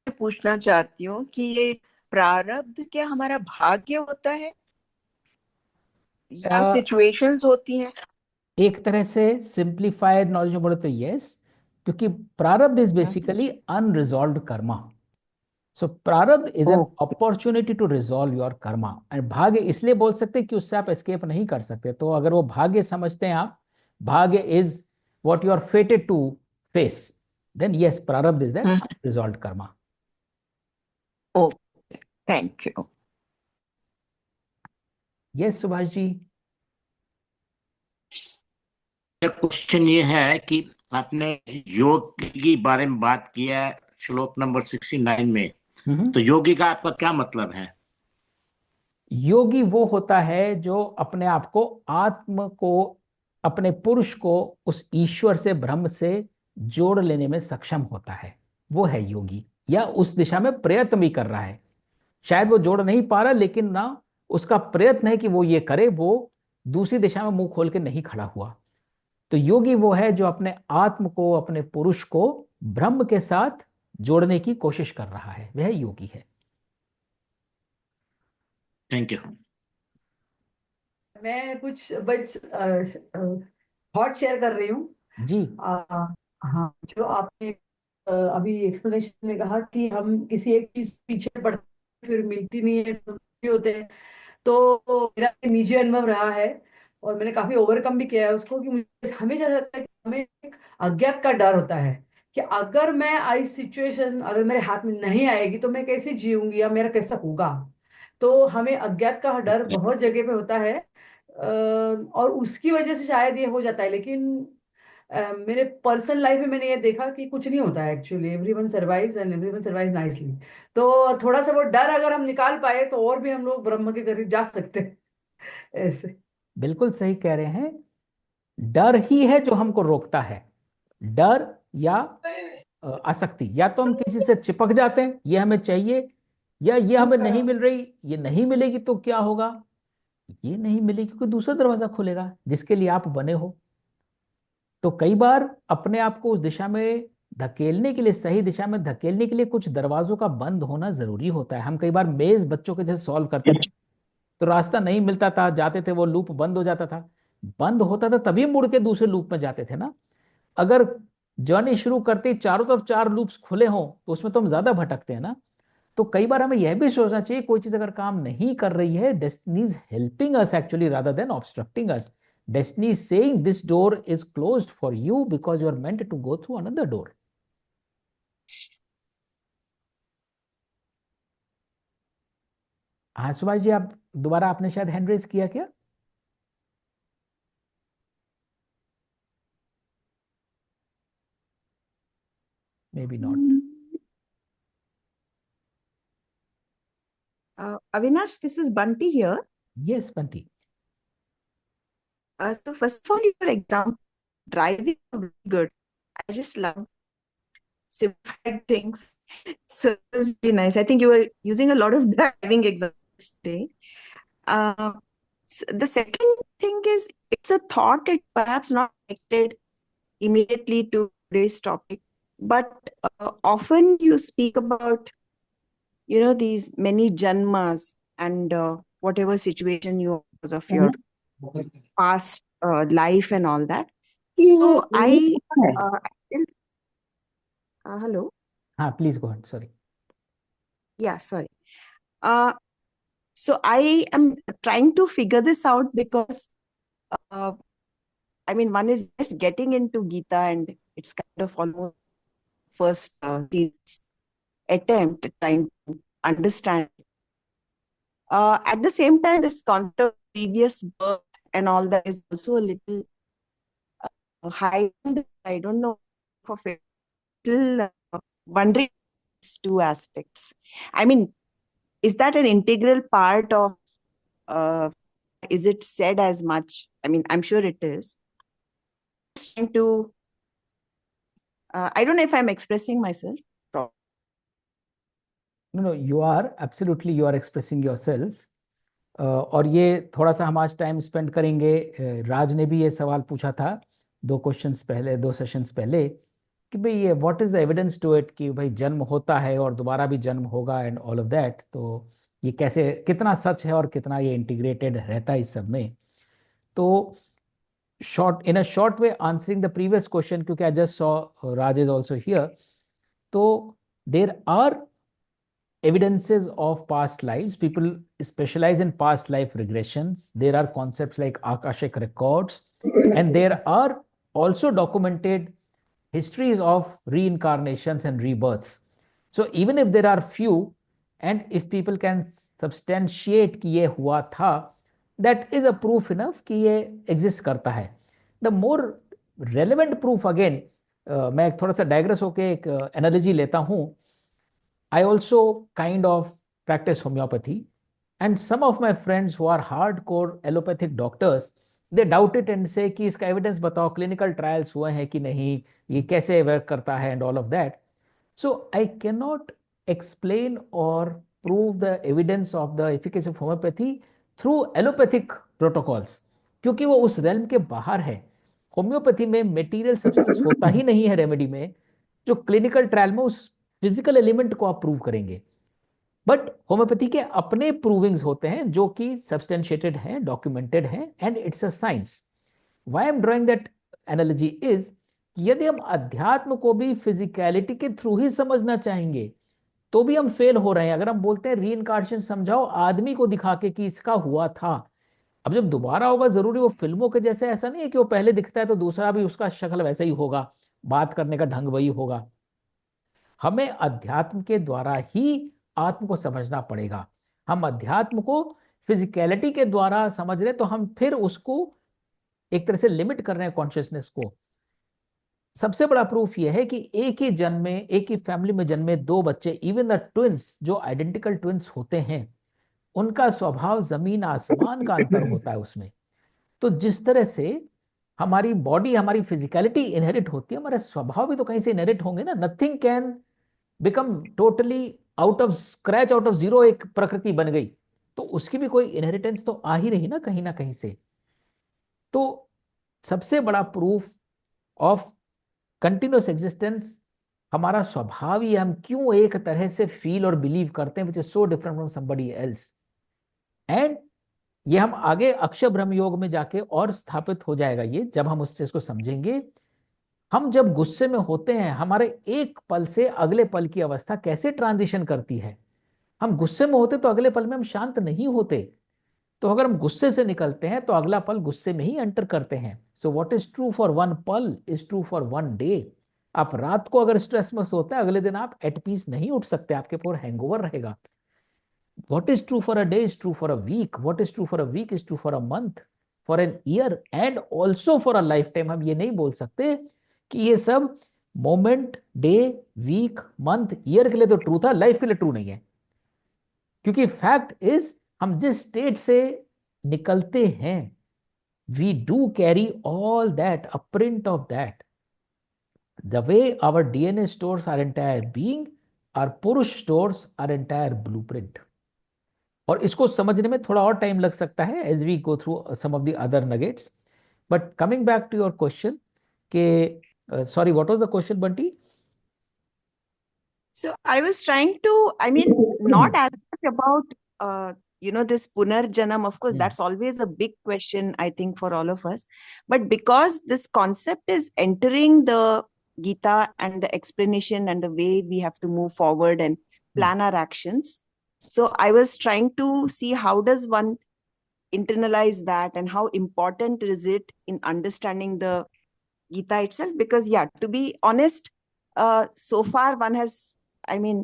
मैं पूछना चाहती हूँ कि ये प्रारब्ध क्या हमारा भाग्य होता है या सिचुएशंस होती हैं? एक तरह से सिंप्लीफाइड नॉलेज में बोले तो यस, क्योंकि prarabdha is basically unresolved karma. So prarabdha is an uh opportunity to resolve your karma, and भाग्य इसलिए बोल सकते हैं कि उससे आप एस्केप नहीं कर सकते। तो अगर वो भाग्य समझते हैं आप, भाग्य is what you are fated to face, then yes, प्रारब्ध is that resolve karma. Okay, thank you. Yes Subhash ji. Question ये है कि आपने योग के बारे में बात किया है श्लोक नंबर 69 में, तो योगी का आपका क्या मतलब है? योगी वो होता है जो अपने आप को, आत्म को, अपने पुरुष को उस ईश्वर से, ब्रह्म से जोड़ लेने में सक्षम होता है, वो है योगी। या उस दिशा में प्रयत्न भी कर रहा है, शायद वो जोड़ नहीं पा रहा, लेकिन ना उसका प्रयत्न है कि वो ये करे, वो दूसरी दिशा में मुंह खोल के नहीं खड़ा हुआ। तो योगी वो है जो अपने आत्म को, अपने पुरुष को ब्रह्म के साथ जोड़ने की कोशिश कर रहा है, वह योगी है। Thank you. मैं कुछ बस थॉट शेयर कर रही हूँ। जी। हाँ, जो आपने अभी एक्सप्लेनेशन में कहा कि हम किसी एक चीज पीछे पड़ते फिर मिलती नहीं है, सब भी होते हैं, तो मेरा एक निजी अनुभव रहा है और मैंने काफी ओवरकम भी किया है उसको, कि मुझे हमेशा ऐसा लगता है कि हमें एक अज्ञात का डर होता है कि अगर मैं आई सिचुएशन अगर मेरे हाथ में नहीं आएगी तो मैं कैसे जीऊंगी या मेरा कैसा होगा। तो हमें अज्ञात का डर बहुत जगह पे होता है, और उसकी वजह से शायद ये हो जाता है। लेकिन मेरे पर्सनल लाइफ में मैंने ये देखा कि कुछ नहीं होता है actually, everyone survives and everyone survives nicely. तो थोड़ा सा वो डर अगर हम निकाल पाए तो और भी हम लोग ब्रह्म के करीब जा सकते हैं ऐसे। बिल्कुल सही कह रहे हैं, डर ही है जो हमको रोकता है। डर या आसक्ति, या तो हम किसी से चिपक जाते हैं, ये हमें चाहिए, या ये हमें नहीं मिल रही, ये नहीं मिलेगी तो क्या होगा, ये नहीं मिलेगी क्योंकि दूसरा दरवाजा खुलेगा जिसके लिए आप बने हो। तो कई बार अपने आप को उस दिशा में धकेलने के लिए, सही दिशा में धकेलने के लिए कुछ दरवाजों का बंद होना जरूरी होता है। हम कई बार मेज बच्चों के जैसे सॉल्व करते थे, तो रास्ता नहीं मिलता था, जाते थे, वो लूप बंद हो जाता था। बंद होता था तभी मुड़ के दूसरे लूप में जाते थे ना। अगर जर्नी शुरू करते ही चारों तरफ चार लूप्स खुले हों तो उसमें तो हम ज्यादा भटकते हैं ना। तो कई बार हमें यह भी सोचना चाहिए, कोई चीज अगर काम नहीं कर रही है, destiny is helping us actually rather than obstructing us. Destiny is saying this door is closed for you because you are meant to go through another door. हाँ सुभाष जी, आप दोबारा, आपने शायद हैंड रेज किया क्या? May be not. Avinash, this is Bunty here. Yes Bunty. So first of all, your example driving are very good. I just love simplified things. So it was really nice. I think you were using a lot of driving examples today. The second thing is it's a thought that perhaps not connected immediately to today's topic, but often you speak about, you know, these many janmas and whatever situation you because of your past life and all that. So I still, hello. हाँ please go ahead, sorry. Yeah, sorry. Uh, so I am trying to figure this out because I mean, one is just getting into Gita and it's kind of almost first series attempt at trying to understand. At the same time, this concept of previous birth and all that is also a little high. I don't know of it. Still wondering these two aspects. I mean, is that an integral part of? Is it said as much? I mean, I'm sure it is. Just trying to. I don't know if I'm expressing myself properly. No you are absolutely, you are expressing yourself. और ये थोड़ा सा हम आज टाइम स्पेंड करेंगे। राज ने भी ये सवाल पूछा था दो क्वेश्चंस पहले, दो सेशंस पहले, कि भाई ये what is the evidence to it, कि भाई जन्म होता है और दोबारा भी जन्म होगा एंड ऑल ऑफ दैट। तो ये कैसे, कितना सच है और कितना ये इंटीग्रेटेड रहता है इस सब में। तो short, in a short way answering the previous question, क्योंकि I just saw Raj is also here. तो there are evidences of past lives. People specialize in past life regressions. There are concepts like Akashic records, and there are also documented histories of reincarnations and rebirths. So even if there are few, and if people can substantiate कि ये हुआ था, that is a proof enough कि ये exist करता है. The more relevant proof again, मैं थोड़ा सा डाइग्रेस होके एक एनालॉजी लेता हूँ. I also kind of practice homeopathy, and some of my friends who are hardcore allopathic doctors, they doubt it and say कि इसका एविडेंस बताओ, क्लिनिकल ट्रायल्स हुए हैं कि नहीं, ये कैसे वर्क करता है, and all of that. So I cannot explain or prove the evidence of the efficacy of homeopathy through allopathic protocols, क्योंकि वो उस रेलम के बाहर है. होम्योपैथी में मेटीरियल सब्सटेंस होता ही नहीं है रेमेडी में, जो क्लिनिकल ट्रायल में उस फिजिकल एलिमेंट को आप प्रूव करेंगे. बट होम्योपैथी के अपने प्रूविंग्स होते हैं जो कि सब्सटेंशिएटेड हैं, डॉक्यूमेंटेड हैं, and it's a science. Why I am drawing that analogy is, यदि हम अध्यात्म को भी फिजिकलिटी के थ्रू ही समझना चाहेंगे तो भी हम फेल हो रहे हैं. अगर हम बोलते हैं रीइंकार्नेशन समझाओ आदमी को दिखा के कि इसका हुआ था, अब जब दोबारा होगा जरूरी वो फिल्मों के जैसे ऐसा नहीं है कि वो पहले दिखता है तो दूसरा भी उसका शक्ल वैसा ही होगा, बात करने का ढंग वही होगा. हमें अध्यात्म के द्वारा ही आत्म को समझना पड़ेगा. हम अध्यात्म को फिजिकलिटी के द्वारा समझ रहे तो हम फिर उसको एक तरह से लिमिट कर रहे हैं कॉन्शियसनेस को. सबसे बड़ा प्रूफ यह है कि एक ही जन्म में, एक ही फैमिली में जन्मे दो बच्चे, इवन द ट्विंस जो आइडेंटिकल ट्विंस होते हैं, उनका स्वभाव जमीन आसमान का अंतर होता है उसमें. तो जिस तरह से हमारी बॉडी, हमारी फिजिकलिटी इनहेरिट होती है, हमारे स्वभाव भी तो कहीं से इनहेरिट होंगे ना. Nothing can become totally out of scratch, out of zero एक प्रकृति बन गई तो उसकी भी कोई इनहेरिटेंस तो आ ही रही ना कहीं से. तो सबसे बड़ा प्रूफ ऑफ कंटिन्यूस एग्जिस्टेंस हमारा स्वभाव ही, हम क्यों एक तरह से फील और बिलीव करते हैं which is so different from somebody else. And ये हम आगे अक्षय ब्रह्म योग में जाके और स्थापित हो जाएगा ये, जब हम उस चीज को समझेंगे. हम जब गुस्से में होते हैं, हमारे एक पल से अगले पल की अवस्था कैसे ट्रांजिशन करती है. हम गुस्से में होते तो अगले पल में हम शांत नहीं होते, तो अगर हम गुस्से से निकलते हैं तो अगला पल गुस्से में ही एंटर करते हैं. So what is true for one पल is true for one day. आप रात को अगर स्ट्रेस में सोते हैं, अगले दिन आप एट पीस नहीं उठ सकते, आपके पूरा हैंगओवर रहेगा. What is true for a day is true for a week. What is true for a week is true for a month, for an year and also for a lifetime. हम ये नहीं बोल सकते कि ये सब moment, day, week, month, year के लिए तो ट्रू था, लाइफ के लिए ट्रू नहीं है. क्योंकि फैक्ट इज हम जिस स्टेट से निकलते हैं, we do carry all that, a print of that. The way our DNA stores our entire being, our purusha stores our entire blueprint. और इसको समझने में थोड़ा और टाइम लग सकता है as we go through some of the other nuggets. But coming back to your question के, sorry, what was the question, Bunty? So I was trying to, I mean, not as much about, this Punarjanam. Of course, that's always a big question, I think, for all of us. But because this concept is entering the Gita and the explanation and the way we have to move forward and plan our actions. So I was trying to see how does one internalize that and how important is it in understanding the Gita itself? Because, yeah, to be honest, so far one has, I mean,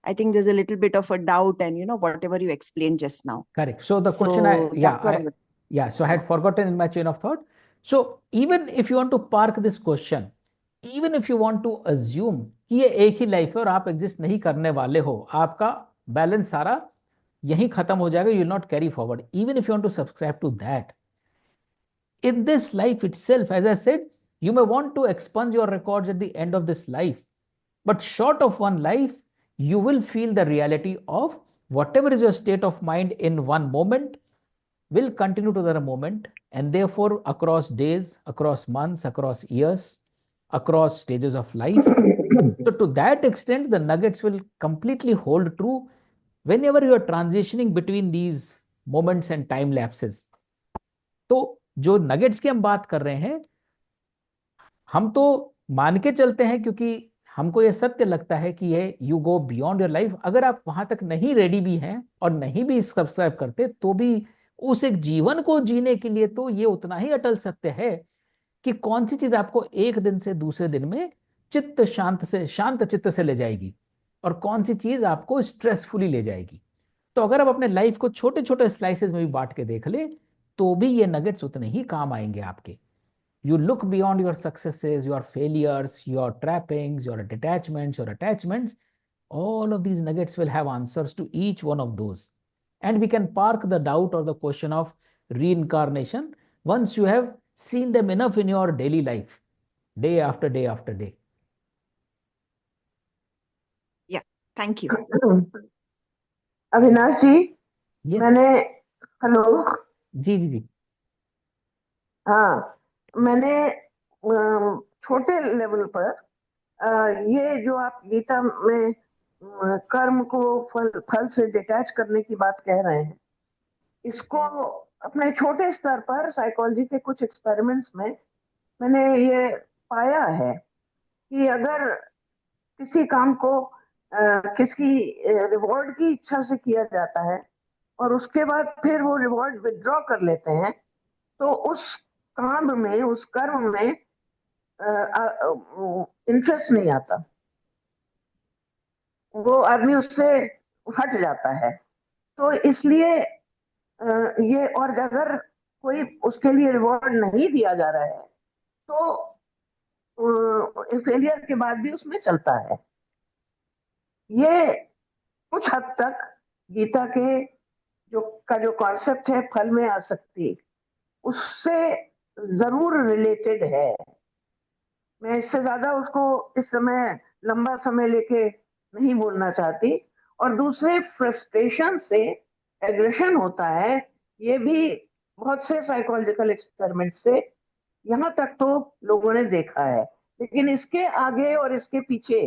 I think there's a little bit of a doubt and, whatever you explained just now. Correct. So the question, so I had forgotten in my chain of thought. So even if you want to park this question, even if you want to assume कि ये एक ही लाइफ है और आप एग्जिस्ट नहीं करने वाले हो, आपका बैलेंस सारा यहीं खत्म हो जाएगा, you will not carry forward. Even if you want to subscribe to that, in this life itself, as I said, you may want to expunge your records at the end of this life, but short of one life, you will feel the reality of whatever is your state of mind in one moment will continue to the moment, and therefore across days, across months, across years, across stages of life. So to that extent, the nuggets will completely hold true whenever you are transitioning between these moments and time lapses. तो जो नगेट्स की हम बात कर रहे हैं, हम तो मान के चलते हैं क्योंकि हमको ये सत्य लगता है कि ये you go beyond your life. अगर आप वहां तक नहीं रेडी भी हैं और नहीं भी सब्सक्राइब करते, तो भी उस एक जीवन को जीने के लिए तो ये उतना ही अटल सत्य है कि कौन सी चीज आपको एक दिन से दूसरे दिन में शांत चित्त से ले जाएगी और कौन सी चीज आपको स्ट्रेसफुली ले जाएगी। तो अगर आप अपने लाइफ को छोटे छोटे स्लाइसेस में भी बांट के देख ले, तो भी ये नगेट्स उतने ही काम आएंगे आपके। You look beyond your successes, your failures, your trappings, your detachments, your attachments. All of these nuggets will have answers to each one of those. And we can park the doubt or the question of reincarnation once you have seen them enough in your daily life, day after day after day. Yeah, thank you. Avinash ji, Yes. मैंने हेलो जी जी जी। हाँ, मैंने छोटे लेवल पर ये जो आप गीता में कर्म को फल से डिटैच करने की बात कह रहे हैं, इसको अपने छोटे स्तर पर साइकोलॉजी के कुछ एक्सपेरिमेंट्स में मैंने ये पाया है कि अगर किसी काम को किसी रिवॉर्ड की इच्छा से किया जाता है और उसके बाद फिर वो रिवॉर्ड विथड्रॉ कर लेते हैं, तो उस काम में, उस कर्म में इंटरेस्ट नहीं आता, वो आदमी उससे हट जाता है। तो इसलिए ये, और अगर कोई उसके लिए रिवॉर्ड नहीं दिया जा रहा है तो फेलियर के बाद भी उसमें चलता है। ये कुछ हद तक गीता के जो कॉन्सेप्ट है फल में आसक्ति, उससे जरूर रिलेटेड है। मैं इससे ज्यादा उसको इस समय लंबा समय लेके नहीं बोलना चाहती। और दूसरे, फ्रस्ट्रेशन से एग्रेशन होता है, ये भी बहुत से साइकोलॉजिकल एक्सपेरिमेंट से यहाँ तक तो लोगों ने देखा है, लेकिन इसके आगे और इसके पीछे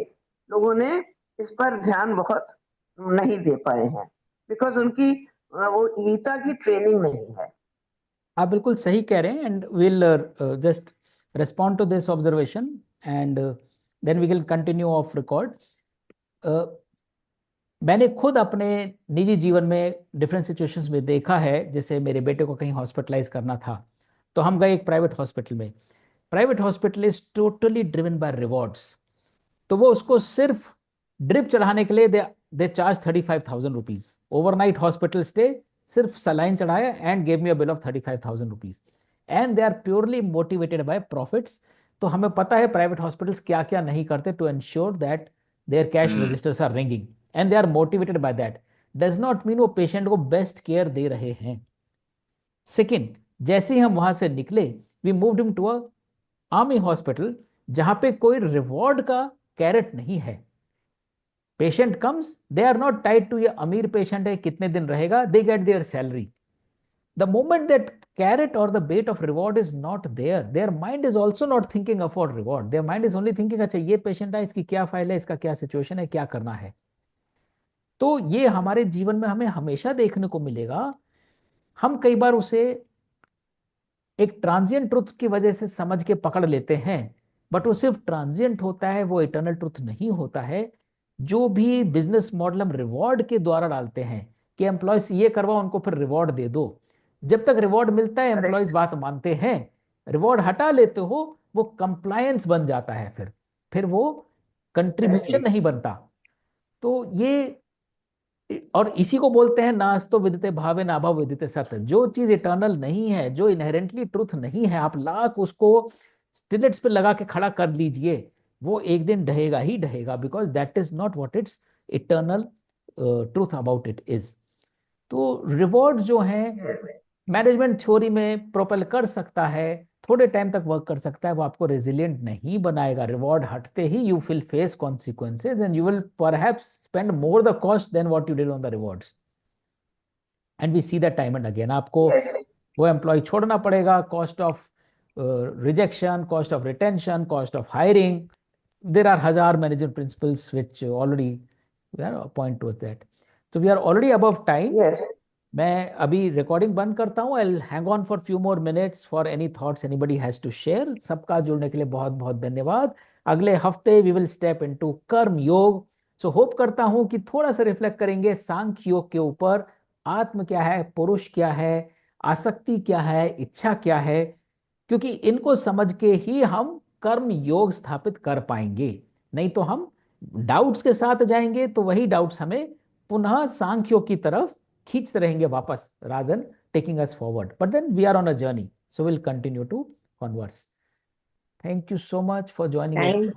लोगों ने इस पर ध्यान बहुत नहीं दे पाए हैं, बिकॉज उनकी वो गीता की ट्रेनिंग नहीं है। आप बिल्कुल सही कह रहे हैं, and will just respond to this observation and then we will continue off record. मैंने खुद अपने निजी जीवन में डिफरेंट सिचुएशंस में देखा है। जैसे मेरे बेटे को कहीं हॉस्पिटलाइज करना था, तो हम गए एक प्राइवेट हॉस्पिटल में। Private hospital is totally driven by rewards. तो वो उसको सिर्फ ड्रिप चढ़ाने के लिए they charge 35,000 rupees. Overnight hospital stay, सिर्फ सलाइन चढ़ाया and gave me a bill of 35,000 rupees, and they are purely motivated by profits. तो हमें पता है प्राइवेट हॉस्पिटल्स क्या क्या नहीं करते to ensure that their cash registers are ringing, and they are motivated by that. Does not mean वो पेशेंट को बेस्ट केयर दे रहे हैं। सेकेंड, जैसे ही हम वहां से निकले, we moved him to a army hospital, जहां पे कोई रिवॉर्ड का कैरेट नहीं है। Patient comes, they are not tied to ये अमीर पेशेंट है कितने दिन रहेगा, they get their salary. The moment that carrot or the bait of reward is not there, their mind is also not thinking of for reward. Their mind is only thinking, अच्छा ये पेशेंट है, इसकी क्या फाइल है, इसका क्या सिचुएशन है, क्या करना है। तो ये हमारे जीवन में हमें हमेशा देखने को मिलेगा। हम कई बार उसे एक ट्रांजिएंट ट्रुथ की वजह से समझ के पकड़ लेते हैं, बट वो सिर्फ ट्रांजिएंट होता है, वो इटर्नल ट्रुथ नहीं होता है। जो भी बिजनेस मॉडल हम रिवॉर्ड के द्वारा डालते हैं कि एम्प्लॉयज ये करवाओ, उनको फिर रिवॉर्ड दे दो, जब तक रिवॉर्ड मिलता है एम्प्लॉयज बात मानते हैं। रिवॉर्ड हटा लेते हो, वो कंप्लायंस बन जाता है, फिर वो कंट्रीब्यूशन नहीं बनता। तो ये, और इसी को बोलते हैं नास्तो विदिते भावे ना भाव विदिते सत्य। जो चीज इटर्नल नहीं है, जो इनहेरेंटली ट्रुथ नहीं है, आप लाख उसको स्टिलेट्स पे लगा के खड़ा कर लीजिए, वो एक दिन ढहेगा ही ढहेगा, because that is not what it's eternal truth about it is. तो रिवॉर्ड जो है मैनेजमेंट थ्योरी में प्रोपेल कर सकता है, थोड़े टाइम तक वर्क कर सकता है, वो आपको रेजिलिएंट नहीं बनाएगा। रिवॉर्ड हटते ही you will face consequences and you will perhaps spend more the cost than what you did on the rewards, and we see that time and again. आपको वो एम्प्लॉय छोड़ना पड़ेगा, cost of rejection, cost of retention, cost of hiring, there are हजार management principles which already we are point towards that. So we are already above time. Yes. मैं अभी रिकॉर्डिंग बंद करता हूँ। I'll hang on for few more minutes for any thoughts anybody has to share. सबका जुड़ने के लिए बहुत बहुत धन्यवाद। अगले हफ्ते वी विल स्टेप इनटू कर्म योग। सो होप करता हूं कि थोड़ा सा रिफ्लेक्ट करेंगे सांख्य योग के ऊपर। आत्म क्या है, पुरुष क्या है, आसक्ति क्या है, इच्छा क्या है, क्योंकि इनको समझ के ही हम कर्म योग स्थापित कर पाएंगे। नहीं तो हम डाउट्स के साथ जाएंगे तो वही डाउट्स हमें पुनः सांख्यों की तरफ खींचते रहेंगे वापस, rather than taking us forward. But then we are on a journey, so we'll continue to converse. Thank you so much for joining us. Thank